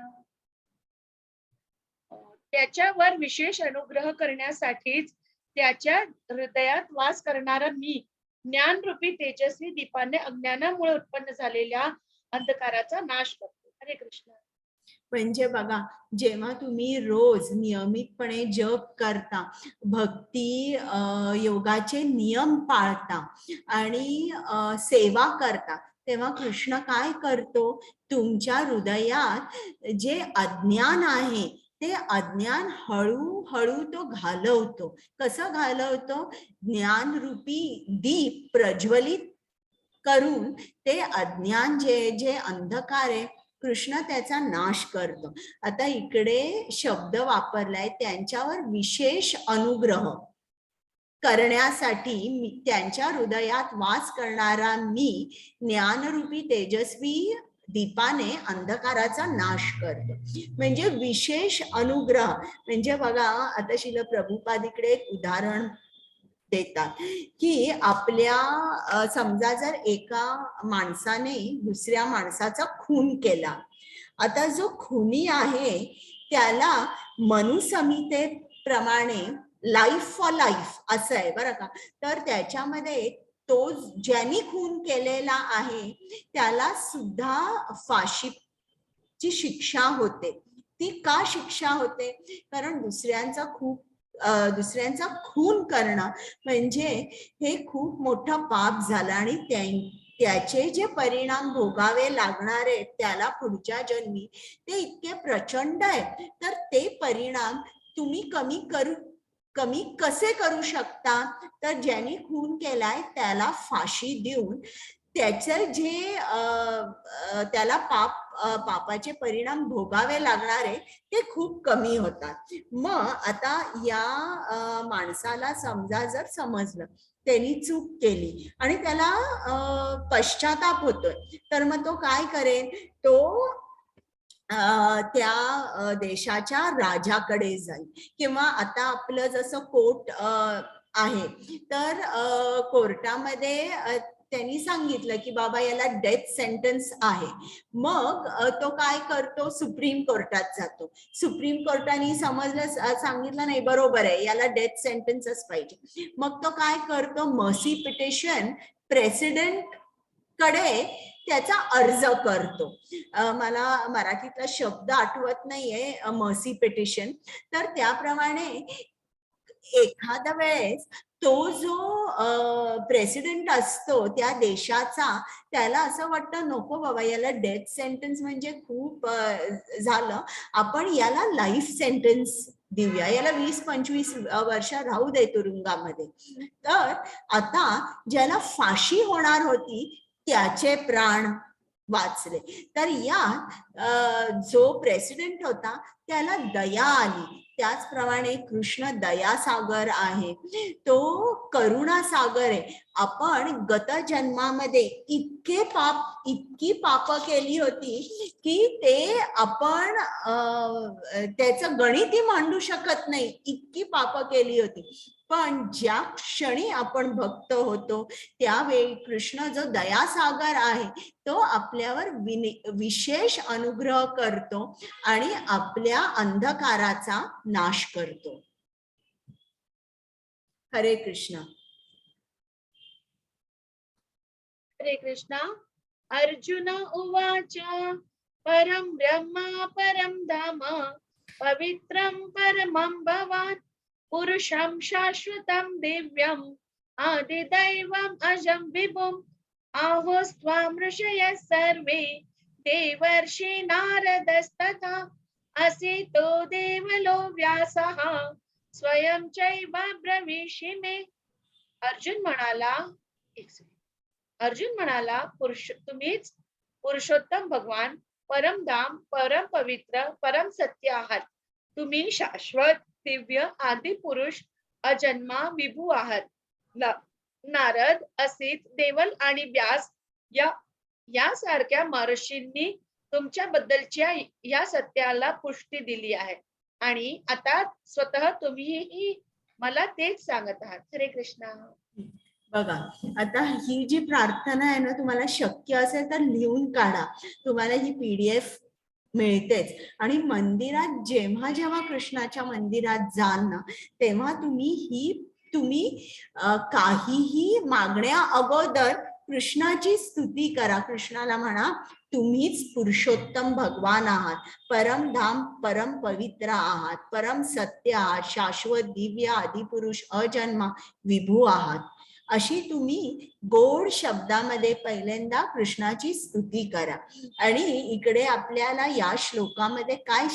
त्याच्यावर विशेष अनुग्रह करण्यासाठीच त्याच्या हृदयात वास करणारा मी ज्ञानरूपी तेजस्वी दीपाने अज्ञानामुळे उत्पन्न झालेल्या अंधकाराचा नाश करतो. हरे कृष्ण. म्हणजे बघा, जेव्हा तुम्ही रोज नियमितपणे जप करता, भक्ती योगाचे नियम पाळता आणि सेवा करता, तेव्हा कृष्ण काय करतो, तुमच्या हृदयात जे अज्ञान आहे ते अज्ञान हळूहळू तो घालवतो. कसं घालवतो, ज्ञानरूपी दीप प्रज्वलित करून ते अज्ञान जे अंधकार आहे कृष्ण त्याचा नाश करतो. आता इकडे शब्द वापरलाय त्यांच्यावर विशेष अनुग्रह करण्यासाठी त्यांच्या हृदयात वास करणारा मी ज्ञानरूपी तेजस्वी दीपाने अंधकाराचा नाश करतो. म्हणजे विशेष अनुग्रह. म्हणजे बघा, आता श्रील प्रभुपाद इकडे एक उदाहरण देतात की आपल्या समजा जर एका माणसाने दुसऱ्या माणसाचा खून केला, आता जो खुनी आहे त्याला मनुसंहितेप्रमाणे लाईफ फॉर लाईफ असं आहे बरं का. तर त्याच्यामध्ये तो ज्यांनी खून केलेला आहे त्याला सुद्धा फाशीची शिक्षा होते. ती का शिक्षा होते, कारण दुसऱ्यांचा खून करणं म्हणजे हे खूप मोठं पाप झालं आणि त्याचे जे परिणाम भोगावे लागणार आहेत त्याला पुढच्या जन्मी ते इतके प्रचंड आहेत. तर ते परिणाम तुम्ही कमी कसे करू शकता, तर ज्यांनी खून केलाय त्याला फाशी देऊन त्याचे जे त्याला पापाचे परिणाम भोगावे लागणार आहे ते खूप कमी होतात. मग आता या माणसाला समजा जर समजलं त्यांनी चूक केली आणि त्याला पश्चाताप होतोय, तर मग तो काय करेल, तो त्या देशाच्या राजाकडे जाईल. किंवा आता आपलं जसं कोर्ट आहे, तर कोर्टामध्ये त्यांनी सांगितलं की बाबा याला डेथ सेंटेन्स आहे. मग तो काय करतो, सुप्रीम कोर्टात जातो. सुप्रीम कोर्टाने सांगितलं नाही बरोबर आहे, याला डेथ सेंटेन्सच पाहिजे. मग तो काय करतो, मर्सी पिटिशन प्रेसिडेंट कडे त्याचा अर्ज करतो. मला मराठीतला शब्द आठवत नाहीये, मर्सी पिटिशन. तर त्याप्रमाणे एखाद्या वेळेस तो जो प्रेसिडेंट असतो त्या देशाचा, त्याला असं वाटतं नको बाबा, याला डेथ सेंटेन्स म्हणजे खूप झालं, आपण याला लाईफ सेंटेन्स देऊया, याला 20-25 वर्ष राहू दे तुरुंगामध्ये. तर आता ज्याला फाशी होणार होती त्याचे प्राण वाचले. तर या जो प्रेसिडेंट होता त्याला दया आली. त्याचप्रमाणे कृष्ण दयासागर आहे, तो करुणा सागर आहे. आपण गत जन्मामध्ये इतकी पाप केली होती की ते आपण त्याचं गणितही मांडू शकत नाही, इतकी पाप केली होती. पण ज्या क्षणी आपण भक्त होतो त्यावेळी कृष्ण जो दयासागर आहे तो आपल्यावर विशेष अनुग्रह करतो आणि आपल्या अंधकाराचा नाश करतो. हरे कृष्ण. हरे कृष्ण. अर्जुन उवाच परम ब्रह्म परम धाम पवित्रं परमं भवान् पुरुषं शाश्वतं दिव्यम् आदिदैवम् अजं विभुम् आहोस्त्वां ऋषयः सर्वे देवर्षि नारदस्तथा असितो देवलो व्यासः स्वयं चैव ब्रवीषि मे. अर्जुन म्हणाला, तुम्हीच पुरुषोत्तम भगवान, परमधाम, परम पवित्र, परम सत्य आहात. तुम्ही शाश्वत, दिव्य, आदि पुरुष, अजन्मा, विभू आहात. नारद, असित, देवल आणि व्यास यासारख्या महर्षींनी तुमच्या बद्दलच्या या सत्याला पुष्टी दिली आहे आणि आता स्वतः तुम्हीही मला तेच सांगत आहात. हरे कृष्ण. बघा, आता ही जी प्रार्थना आहे ना, तुम्हाला शक्य असेल तर लिहून काढा. तुम्हाला ही PDF मिळतेच. आणि मंदिरात जेव्हा जेव्हा कृष्णाच्या मंदिरात जाल ना, तेव्हा तुम्ही काहीही मागण्या अगोदर कृष्णाची स्तुती करा. कृष्णाला म्हणा तुम्हीच पुरुषोत्तम भगवान आहात, परमधाम परम पवित्र आहात, परम सत्य आहात, शाश्वत दिव्य आदिपुरुष अजन्मा विभू आहात. अशी तुम्ही गोड शब्दामध्ये पहिल्यांदा कृष्णाची स्तुती करा. आणि इकडे आपल्याला या श्लोकामध्ये काय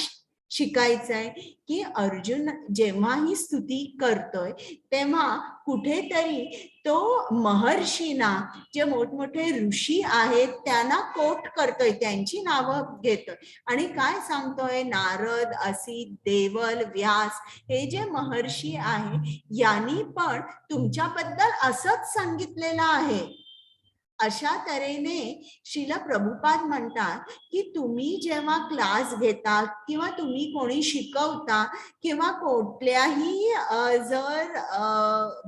शिकायचंय की अर्जुन जेव्हा ही स्तुती करतोय तेव्हा कुठेतरी तो महर्षींना, जे मोठमोठे ऋषी आहेत त्यांना कोट करतोय, त्यांची नावं घेतोय आणि काय सांगतोय, नारद, असित, देवल, व्यास हे जे महर्षी आहे यांनी पण तुमच्याबद्दल असंच सांगितलेलं आहे. अशा तऱ्हेने श्रील प्रभुपाद म्हणतात की तुम्ही जेव्हा क्लास घेता किंवा तुम्ही कोणी शिकवता किंवा कुठल्याही जर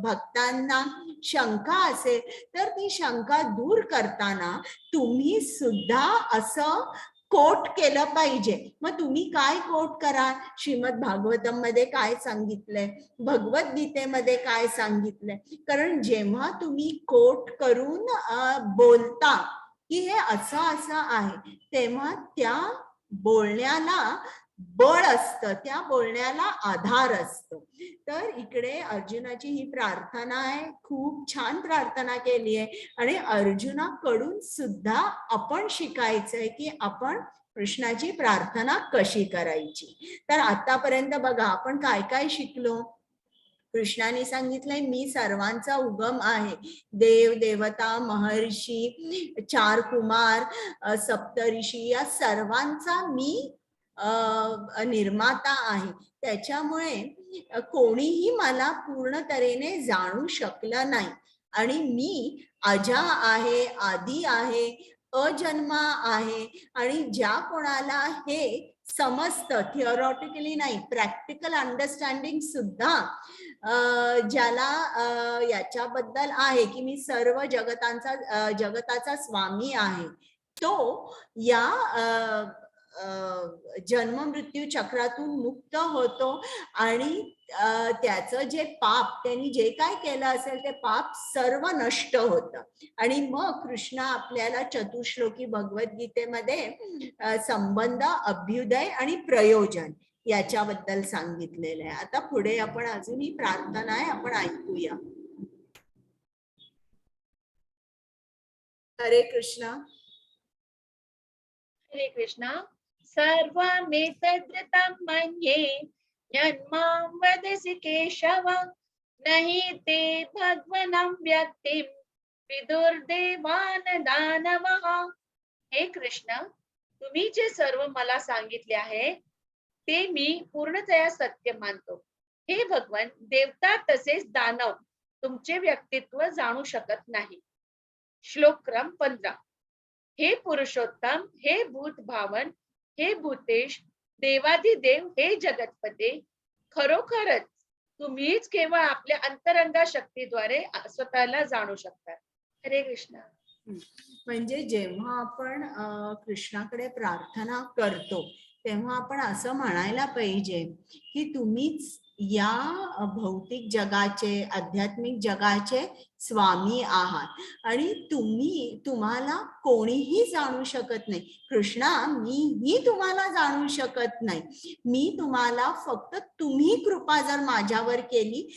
भक्तांना शंका असेल तर ती शंका दूर करताना तुम्ही सुद्धा असं कोट केलं पाहिजे. मग तुम्ही काय कोट करा, श्रीमद भागवतम मध्ये काय सांगितलंय, भगवद्गीतेमध्ये काय सांगितलंय. कारण जेव्हा तुम्ही कोट करून बोलता की हे असं आहे तेव्हा त्या बोलण्याला बळ असतं, त्या बोलण्याला आधार असतो. तर इकडे अर्जुनाची ही प्रार्थना आहे, खूप छान प्रार्थना केली आहे आणि अर्जुनाकडून सुद्धा आपण शिकायचंय की आपण कृष्णाची प्रार्थना कशी करायची. तर आतापर्यंत बघा आपण काय काय शिकलो. कृष्णाने सांगितलंय मी सर्वांचा उगम आहे, देव देवता महर्षी 4 कुमार सप्तऋषी या सर्वांचा मी निर्माता आहे. त्याच्यामुळे कोणीही मला पूर्ण तऱ्हेने जाणू शकलं नाही आणि मी अजा आहे, आदी आहे, अजन्मा आहे आणि ज्या कोणाला हे समजतं, थिओरॉटिकली नाही प्रॅक्टिकल अंडरस्टँडिंग सुद्धा ज्याला याच्याबद्दल आहे की मी सर्व जगताचा स्वामी आहे, तो या जन्म मृत्यू चक्रातून मुक्त होतो आणि त्याचं जे पाप त्यांनी जे काय केलं असेल ते पाप सर्व नष्ट होतं. आणि मग कृष्ण आपल्याला चतुश्लोकी भगवद्गीतेमध्ये संबंध, अभ्युदय आणि प्रयोजन याच्याबद्दल सांगितलेलं आहे. आता पुढे आपण अजूनही प्रार्थना आहे, आपण ऐकूया. हरे कृष्ण. हरे कृष्णा. सर्वमेतद्ऋतं मन्ये यन्मां वदसि केशव नहि ते भगवनं व्यक्तिं विदुर्देवान दानवः. हे कृष्ण, तुम्ही जे सर्व मला सांगितले आहे ते मी पूर्णतया सत्य मानतो. हे भगवान, देवता तसेच दानव तुमचे व्यक्तित्व जाणू शकत नाही. श्लोक क्रम 15. हे पुरुषोत्तम, हे भूत भावन, हे भूतेश, देवादिदेव, हे जगतपते, खरोखरच तुम्हीच केवळ आपल्या अंतरंगा शक्तीद्वारे स्वतःला जाणू शकता. हरे कृष्ण. म्हणजे जेव्हा आपण कृष्णाकडे प्रार्थना करतो तेव्हा आपण असं म्हणायला पाहिजे की तुम्हीच या भौतिक जगाचे, आध्यात्मिक जगाचे स्वामी आहात आणि तुम्हाला कोणीही जाणू शकत नाही. कृष्णा, मीही तुम्हाला जाणू शकत नाही. मी तुम्हाला फक्त तुम्ही कृपा जर माझ्यावर केली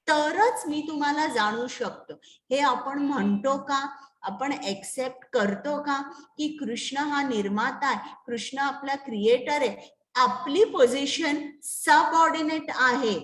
तरच मी तुम्हाला जाणू शकतो. हे आपण म्हणतो का? आपण एक्सेप्ट करतो का की कृष्ण हा निर्माता आहे, कृष्ण आपला क्रिएटर आहे, आपली पोझिशन सबऑर्डिनेट आहे,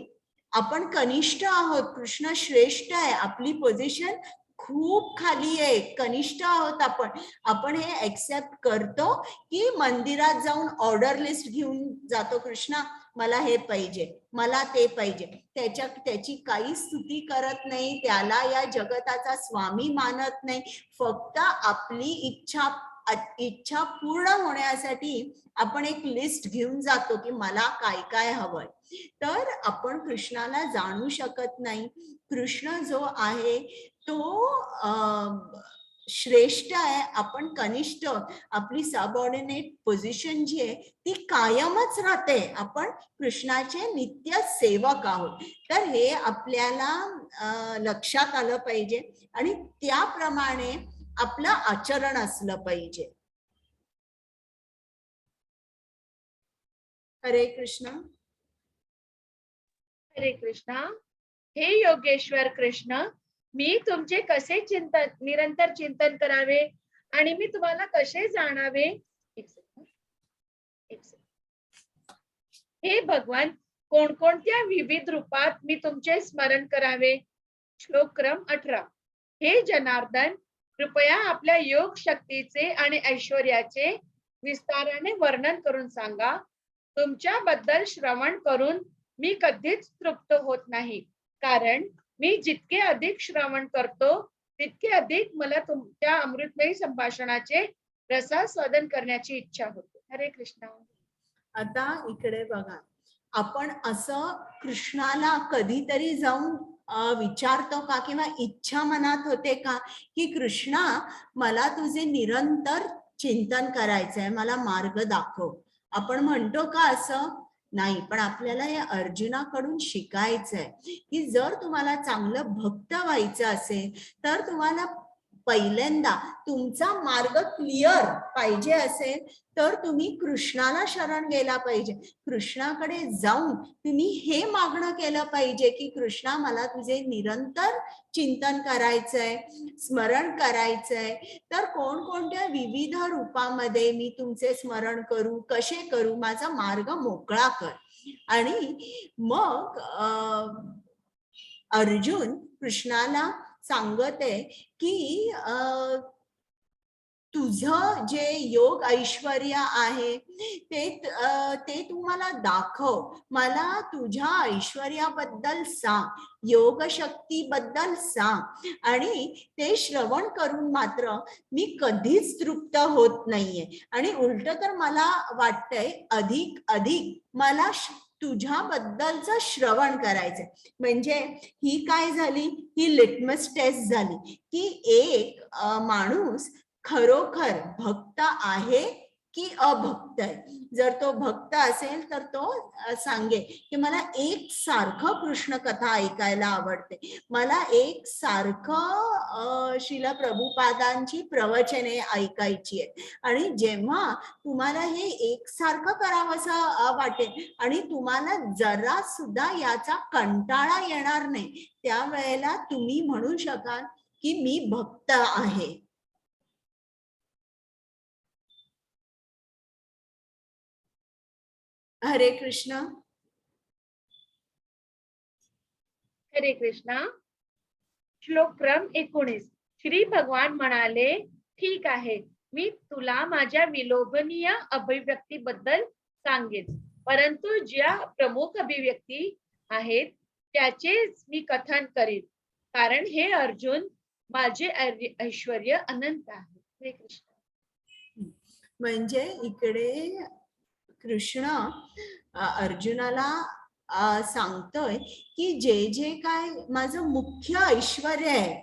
आपण कनिष्ठ आहोत, कृष्ण श्रेष्ठ आहे, आपली पोझिशन खूप खाली आहे, कनिष्ठ आहोत आपण हे एक्सेप्ट करतो की मंदिरात जाऊन ऑर्डर लिस्ट घेऊन जातो, कृष्णा मला हे पाहिजे, मला ते पाहिजे, त्याची काही स्तुती करत नाही, त्याला या जगताचा स्वामी मानत नाही, फक्त आपली इच्छा पूर्ण होण्यासाठी आपण एक लिस्ट घेऊन जातो की मला काय काय हवंय. तर आपण कृष्णाला जाणू शकत नाही. कृष्ण जो आहे तो श्रेष्ठ आहे, आपण कनिष्ठ, आपली सबऑर्डिनेट पोझिशन जी आहे ती कायमच राहते, आपण कृष्णाचे नित्य सेवक आहोत. तर हे आपल्याला लक्षात आलं पाहिजे आणि त्याप्रमाणे आपलं आचरण असलं पाहिजे. हरे कृष्ण. हरे कृष्णा. हे योगेश्वर कृष्ण, मी तुमचे कसे निरंतर चिंतन करावे आणि मी तुम्हाला कसे जाणावे. एक सेकंद. हे भगवान, कोणकोणत्या विविध रूपात मी तुमचे स्मरण करावे. श्लोक क्रम 18. हे जनार्दन, कृपया आपल्या योग शक्तीचे आणि ऐश्वर्याचे विस्ताराने वर्णन करून सांगा. तुमच्याबद्दल श्रवण करून मी कधीच तृप्त होत नाही, कारण मी जितके अधिक श्रवण करतो तितके अधिक मला तुमच्या अमृतमयी संभाषणाचे रसास्वादन करण्याची इच्छा होते. हरे कृष्ण. आता इकडे बघा, आपण असं कृष्णाला कधीतरी जाऊन विचारतो का किंवा इच्छा मनात होते का की कृष्णा मला तुझे निरंतर चिंतन करायचंय, मला मार्ग दाखव. आपण म्हणतो का असं? नाही. पण आपल्याला हे अर्जुनाकडून शिकायचंय की जर तुम्हाला चांगलं भक्त व्हायचं असेल तर तुम्हाला पहिल्यांदा तुमचा मार्ग क्लिअर पाहिजे असेल तर तुम्ही कृष्णाला शरण गेला पाहिजे. कृष्णाकडे जाऊन तुम्ही हे मागणं केलं पाहिजे की कृष्णा मला तुझे निरंतर चिंतन करायचंय, स्मरण करायचंय, तर कोणकोणत्या विविध रूपामध्ये मी तुमचे स्मरण करू, कसे करू, माझा मार्ग मोकळा कर. आणि मग अर्जुन कृष्णाला सांगत आहे की तुझं जे योग ऐश्वर्य आहे ते तू मला दाखव, मला तुझ्या ऐश्वर्याबद्दल सांग, योग शक्तीबद्दल सांग. आणि ते श्रवण करून मात्र मी कधीच तृप्त होत नाहीये आणि उलट तर मला वाटतंय अधिक अधिक मला तुझ्याबद्दलचं श्रवण करायचंय. म्हणजे ही काय झाली, ही लिटमस टेस्ट झाली की एक माणूस खरोखर भक्त आहे की अभक्त आहे. जर तो भक्त असेल तर तो सांगे की मला एक सारखं कृष्ण कथा ऐकायला आवडते, मला एक सारखं श्रील प्रभुपादांची प्रवचने ऐकायची आहे. आणि जेव्हा तुम्हाला हे एकसारखं करावंसं वाटेल आणि तुम्हाला जरा सुद्धा याचा कंटाळा येणार नाही, त्यावेळेला तुम्ही म्हणू शकाल की मी भक्त आहे. हरे कृष्ण. हरे कृष्णा. श्लोक क्रम 19. श्री भगवान म्हणाले, ठीक आहे, मी तुला माझ्या विलोभनीय अभिव्यक्तीबद्दल सांगेन, परंतु ज्या प्रमुख अभिव्यक्ती आहेत त्याचेच मी कथन करीन, कारण हे अर्जुन माझे ऐश्वर्य अनंत आहे. हरे कृष्ण. म्हणजे इकडे कृष्ण अर्जुनाला सांगतोय की जे जे काय माझं मुख्य ऐश्वर्य आहे,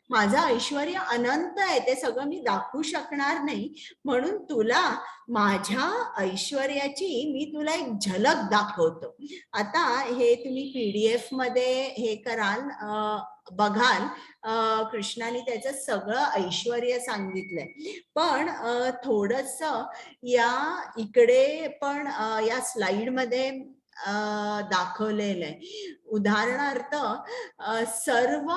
माझं ऐश्वर्य अनंत आहे, ते सगळं मी दाखवू शकणार नाही, म्हणून तुला माझ्या ऐश्वर्याची मी तुला एक झलक दाखवतो. आता हे तुम्ही PDF मध्ये हे कराल, बघाल, कृष्णाने त्याचं सगळं ऐश्वर्य सांगितलंय. पण थोडस या इकडे पण या स्लाइड मध्ये दाखवलेलं आहे. उदाहरणार्थ सर्व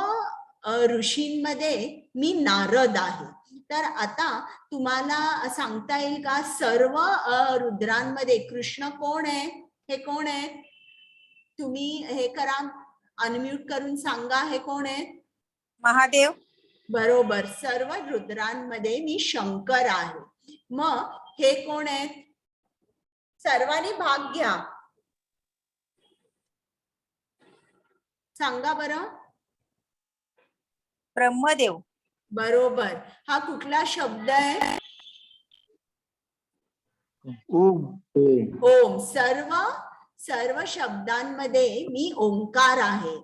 ऋषींमध्ये मी नारद आहे. तर आता तुम्हाला सांगता येईल का सर्व रुद्रांमध्ये कृष्ण कोण आहे? हे कोण आहे? तुम्ही हे करा, अनम्यूट करून सांगा, हे कोण आहे? महादेव. बरोबर. सर्व रुद्रांमध्ये मी शंकर आहे. मग हे कोण आहेत? सर्वांनी भाग घ्या, सांगा बरं. ब्रह्मदेव. बरोबर. हा कुठला शब्द आहे? ओम. ओम. सर्व शब्दांमध्ये मी ओंकार आहे.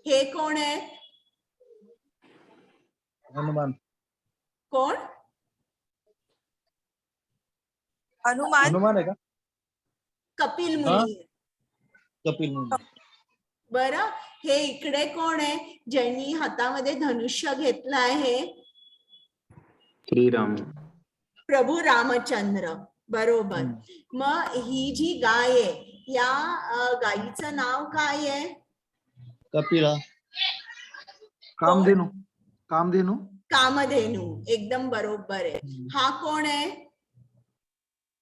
हे कोण आहे? हनुमान. कोण? हनुमान. हनुमान आहे का? कपिल मुनी. कपिल मुनी. बरं. हे इकडे कोण आहे ज्यांनी हातामध्ये धनुष्य घेतलं आहे? श्रीराम. प्रभू रामचंद्र. बरोबर. मग ही जी गाय आहे, या गायीचं नाव काय आहे? कपिला. कामधेनू. कामधेनू. कामधेनू. एकदम बरोबर आहे. हा कोण आहे?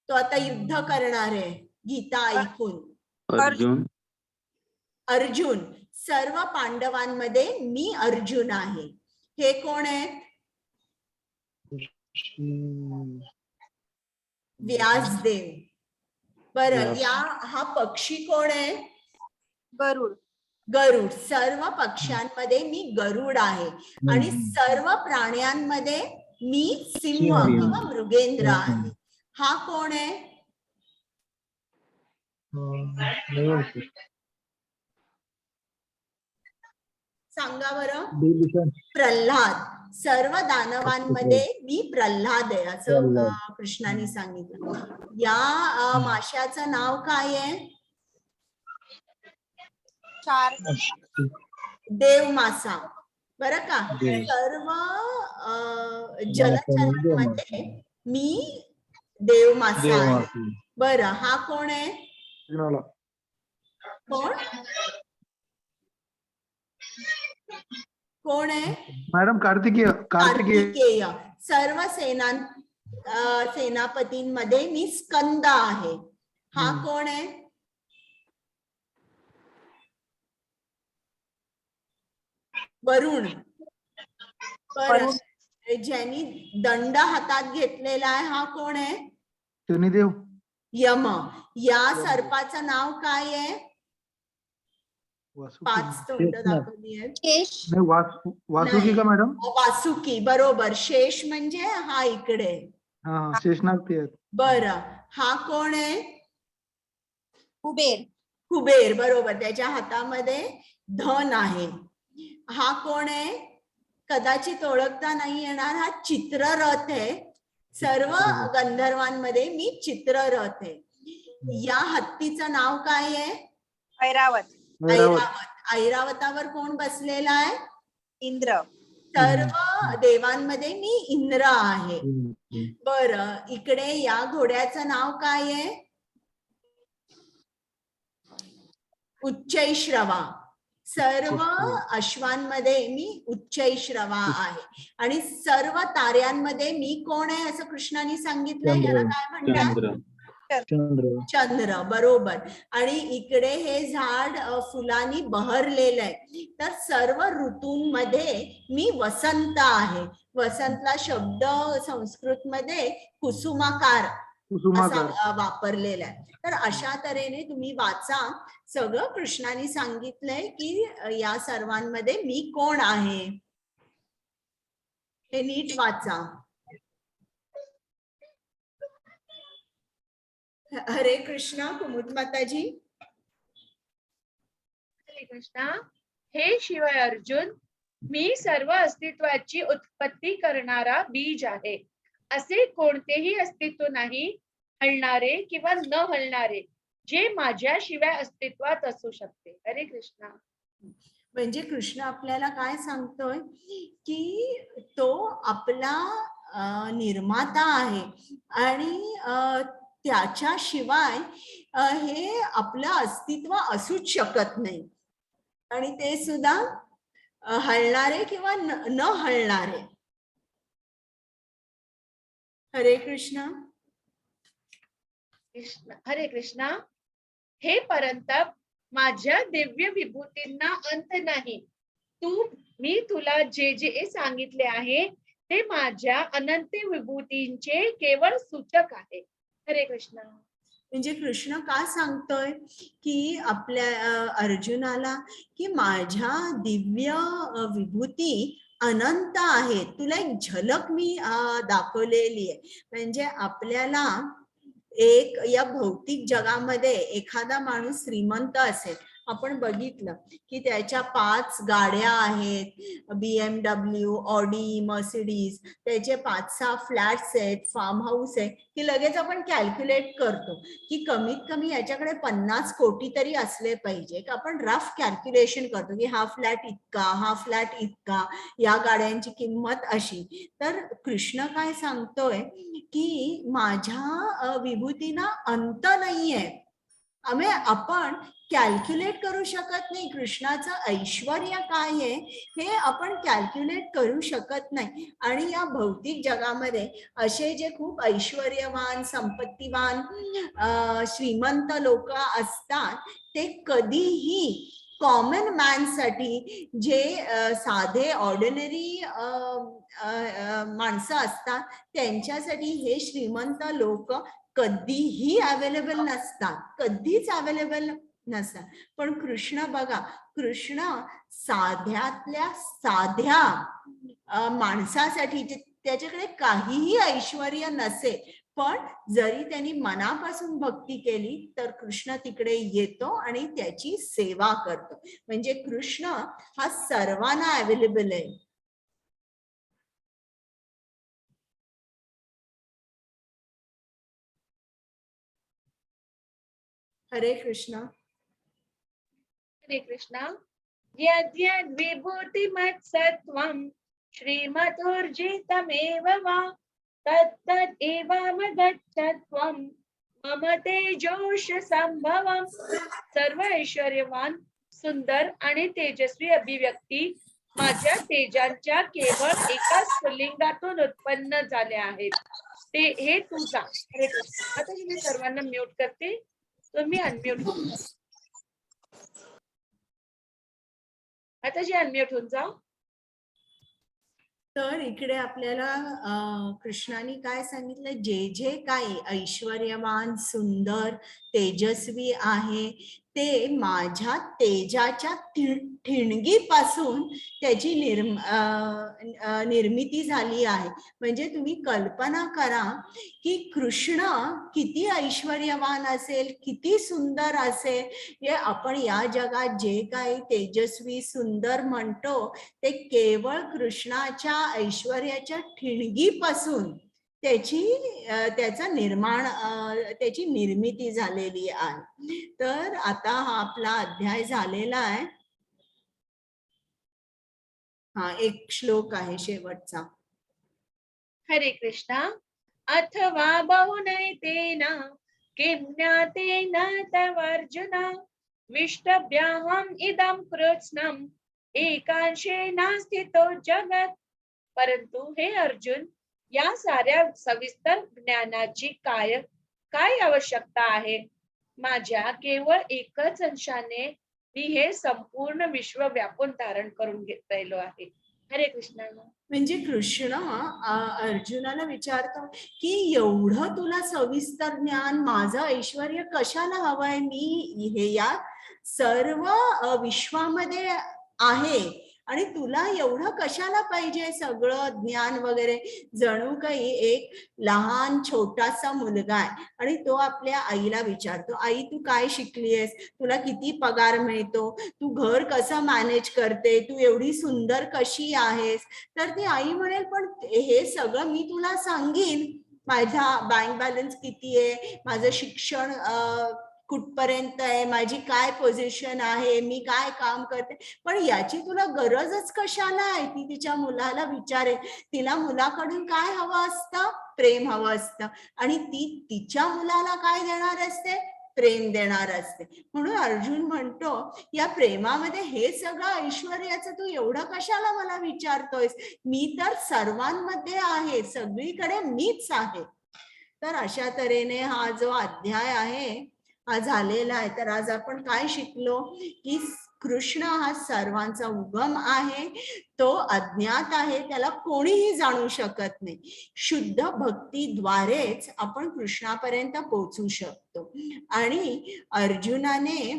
तो आता युद्ध करणार आहे गीता ऐकून. अर्जुन. अर्जुन. सर्व पांडवांमध्ये मी अर्जुन आहे. हे कोण आहेत? व्यासदेव. बरं. हा पक्षी कोण आहे? गरुड. गरुड. सर्व पक्ष्यांमध्ये मी गरुड आहे. आणि सर्व प्राण्यांमध्ये मी सिंह किंवा मृगेंद्र आहे. हा कोण आहे? सांगा बरं. प्रल्हाद. सर्व दानवांमध्ये मी प्रल्हाद आहे असं कृष्णाने सांगितलं. या माशाचं नाव काय आहे? देव मासा. बरं का. सर्व जलचरांमध्ये मी देव मासा आहे. बरं. हा कोण आहे? कोण कोण आहे? मॅडम कार्तिकेय. कार्तिकेय. सर्व सेनापतींमध्ये मी स्कंद आहे. हा कोण आहे? वरुण. बरं. ज्यांनी दंड हातात घेतलेला आहे, हा कोण आहे? शनिदेव. यम. या सर्पाचं नाव काय आहे? 5 तोंड दाखवली आहेत. वासुकी का मॅडम? वासुकी. बरोबर. शेष म्हणजे हा इकडे. शेषनाग ते आहेत. बरं. हा कोण आहे? कुबेर. कुबेर. बरोबर. त्याच्या हातामध्ये धन आहे. हा कोण आहे? कदाचित ओळखता नाही येणार. हा चित्ररथ आहे. सर्व गंधर्वांमध्ये मी चित्ररथ आहे. या हत्तीचं नाव काय आहे? ऐरावत. ऐरावत. ऐरावतावर कोण बसलेला आहे? इंद्र. सर्व देवांमध्ये मी इंद्र आहे. बरं, इकडे या घोड्याचं नाव काय आहे? उच्चैश्रवा. सर्व अश्वांमध्ये मी उच्चैश्रवा आहे. आणि सर्व ताऱ्यांमध्ये मी कोण आहे असं कृष्णाने सांगितलंय? याला काय म्हणतात? चंद्र. बरोबर. आणि इकडे हे झाड फुलांनी बहरलेलं आहे. तर सर्व ऋतूंमध्ये मी वसंत आहे. वसंतला शब्द संस्कृत मध्ये कुसुमाकार असा वापरलेला आहे. तर अशा तऱ्हेने तुम्ही वाचा. सगळं कृष्णाने सांगितलंय की या सर्वांमध्ये मी कोण आहे हे नीट वाचा. हरे कृष्णा. कुमुद माताजी. हरे कृष्णा. हे शिवाय अर्जुन, मी सर्व अस्तित्वाची उत्पत्ती करणारा बीज आहे. असे कोणतेही अस्तित्व नाही, हलणारे किंवा न हलणारे, जे माझ्याशिवाय अस्तित्वात असू शकते. हरे कृष्णा. म्हणजे कृष्ण आपल्याला काय सांगतोय की तो आपला निर्माता आहे आणि त्याच्याशिवाय हे आपलं अस्तित्व असूच शकत नाही. आणि ते सुद्धा हलणारे किंवा न हलणारे. हरे कृष्णा. हरे कृष्णा. हे परंतप, माझ्या दिव्य विभूतींना अंत नाही. मी तुला जे जे सांगितले आहे ते माझ्या अनंत विभूतींचे केवळ सूचक आहे. हरे कृष्णा. म्हणजे कृष्ण का सांगतोय की आपल्या अर्जुनाला की माझ्या दिव्य विभूती अनंत आहेत. तुला एक झलक मी दाखवलेली आहे. म्हणजे आपल्याला एक या भौतिक जगामध्ये एखादा माणूस श्रीमंत असेल, आपण बघितलं की त्याच्या 5 गाड्या आहेत, BMW, ऑडी, मर्सिडीज, त्याचे 5-6 फ्लॅट्स आहेत, फार्म हाऊस आहे, की लगेच आपण कॅल्क्युलेट करतो की कमीत कमी याच्याकडे 50 कोटी तरी असले पाहिजे. आपण रफ कॅल्क्युलेशन करतो की हा फ्लॅट इतका, हा फ्लॅट इतका, या गाड्यांची किंमत अशी. तर कृष्ण काय सांगतोय की माझ्या विभूतीना अंत नाहीये. आपण कॅल्क्युलेट करू शकत नाही. कृष्णाचं ऐश्वर काय आहे हे आपण कॅल्क्युलेट करू शकत नाही. आणि या भौतिक जगामध्ये असे जे खूप ऐश्वर्यवान, संपत्तीवान, श्रीमंत लोक असतात, ते कधीही कॉमन मॅनसाठी, जे साधे ऑर्डिनरी माणसं असतात, त्यांच्यासाठी हे श्रीमंत लोक कधीही अवेलेबल नसतात, कधीच अवेलेबल नसतात. पण कृष्ण बघा, कृष्ण साध्यातल्या साध्या माणसासाठी, त्याच्याकडे काहीही ऐश्वर्य नसेल, पण जरी त्यांनी मनापासून भक्ती केली तर कृष्ण तिकडे येतो आणि त्याची सेवा करतो. म्हणजे कृष्ण हा सर्वांना अवेलेबल आहे. हरे कृष्णा. हरे कृष्णा. यद्यद् विभूतिमत्सत्वं श्रीमतोर्जितमेव वा तत्तद् एवावगच्छत्वं मम तेजोष संभवम्. सर्व ऐश्वर्यवान, सुंदर आणि तेजस्वी अभिव्यक्ती माझ्या तेजांच्या केवळ एकाच स्फुल्लिंगातून उत्पन्न झाल्या आहेत. हे तू जा. हरे कृष्ण. आता मी सर्वांना म्यूट करते, तुम्ही अनम्यूट होऊन जा. आता जी अनम्यूट होऊन जा. तर इकडे आपल्याला कृष्णाने काय सांगितलं, जे जे काही ऐश्वर्यवान, सुंदर, तेजस्वी आहे ते माझ्या तेजाच्या ठिणगीपासून त्याची निर्मिती झाली आहे. म्हणजे तुम्ही कल्पना करा की कृष्ण किती ऐश्वर्यवान असेल, किती सुंदर असेल. हे आपण या जगात जे काही तेजस्वी, सुंदर म्हणतो ते केवळ कृष्णाच्या ऐश्वर्याच्या ठिणगीपासून त्याचा त्याची निर्मिती झालेली आहे. तर आता हा आपला अध्याय झालेला आहे. हा एक श्लोक आहे शेवटचा. हरे कृष्णा. अथवा बहुनैतेन किं ज्ञातेन तव अर्जुन विष्टभ्याहम् इदं कृत्स्नम् एकांशेन स्थितो जगत्. परंतु हे अर्जुन, या साऱ्या सविस्तर ज्ञानाची काय आवश्यकता आहे? माझ्या केवळ एकच अंशाने मी हे संपूर्ण विश्व व्यापून धारण करून राहिलो आहे. हरे कृष्ण. म्हणजे कृष्ण अर्जुनाला विचारतो की एवढं तुला सविस्तर ज्ञान, माझं ऐश्वर्य कशाला हवंय? मी हे या सर्व विश्वामध्ये आहे आणि तुला एवढं कशाला पाहिजे सगळं ज्ञान वगैरे? जणू काही एक लहान छोटासा मुलगा आहे आणि तो आपल्या आईला विचारतो, आई तू काय शिकलीयस, तुला किती पगार मिळतो, तू घर कसं मॅनेज करते, तू एवढी सुंदर कशी आहेस? तर ती आई म्हणेल, पण हे सगळं मी तुला सांगीन, माझा बँक बॅलन्स किती आहे, माझं शिक्षण कुठपर्यंत आहे, माझी काय पोझिशन आहे, मी काय काम करते, पण याची तुला गरजच कशाला आहे? ती तिच्या मुलाला विचारेल. तिला मुलाकडून काय हवं असतं? प्रेम हवं असतं. आणि ती तिच्या मुलाला काय देणार असते? प्रेम देणार असते. म्हणून अर्जुन म्हणतो, या प्रेमामध्ये हे सगळं ऐश्वर्याचं तू एवढं कशाला मला विचारतोयस? मी तर सर्वांमध्ये आहे, सगळीकडे मीच आहे. तर अशा तऱ्हेने हा जो अध्याय आहे हा झालेला आहे. तर आज आपण काय शिकलो की कृष्ण हा सर्वांचा उगम आहे, तो अज्ञात आहे, त्याला कोणीही जाणू शकत नाही. शुद्ध भक्तीद्वारेच आपण कृष्णापर्यंत पोहोचू शकतो. आणि अर्जुनाने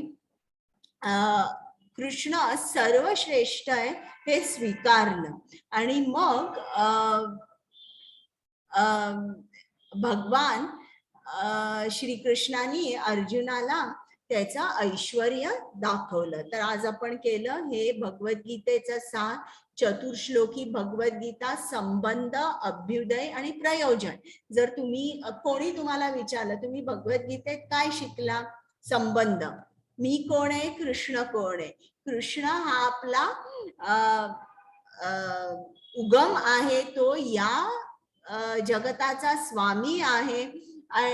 कृष्ण सर्वश्रेष्ठ आहे हे स्वीकारलं आणि मग भगवान श्रीकृष्णाने अर्जुनाला त्याचा ऐश्वर्य दाखवलं. तर आज आपण केलं हे भगवद्गीतेचा सार, चतुर्श्लोकी भगवद्गीता, संबंध, अभ्युदय आणि प्रयोजन. जर कोणी तुम्हाला विचारलं तुम्ही भगवद्गीतेत काय शिकला? संबंध, मी कोण आहे, कृष्ण कोण आहे. कृष्ण हा आपला उगम आहे, तो या जगताचा स्वामी आहे,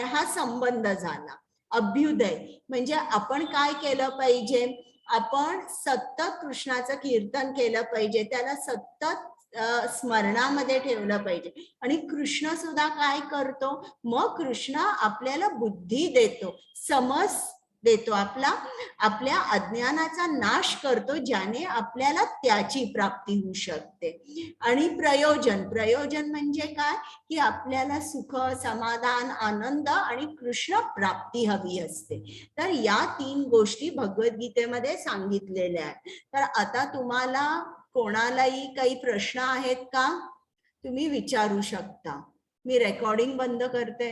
हा संबंध झाला. अभ्युदय म्हणजे आपण काय केलं पाहिजे? आपण सतत कृष्णाचं कीर्तन केलं पाहिजे, त्याला सतत स्मरणामध्ये ठेवलं पाहिजे. आणि कृष्ण सुद्धा काय करतो? मग कृष्ण आपल्याला बुद्धी देतो, समज देतो, आपल्या अज्ञानाचा नाश करतो, ज्याने आपल्याला त्याची प्राप्ती होऊ शकते. आणि प्रयोजन म्हणजे काय? की आपल्याला सुख, समाधान, आनंद आणि कृष्ण प्राप्ती हवी असते. तर या 3 गोष्टी भगवद्गीतेमध्ये सांगितलेल्या आहेत. तर आता तुम्हाला कोणालाही काही प्रश्न आहेत का? तुम्ही विचारू शकता. मी रेकॉर्डिंग बंद करते.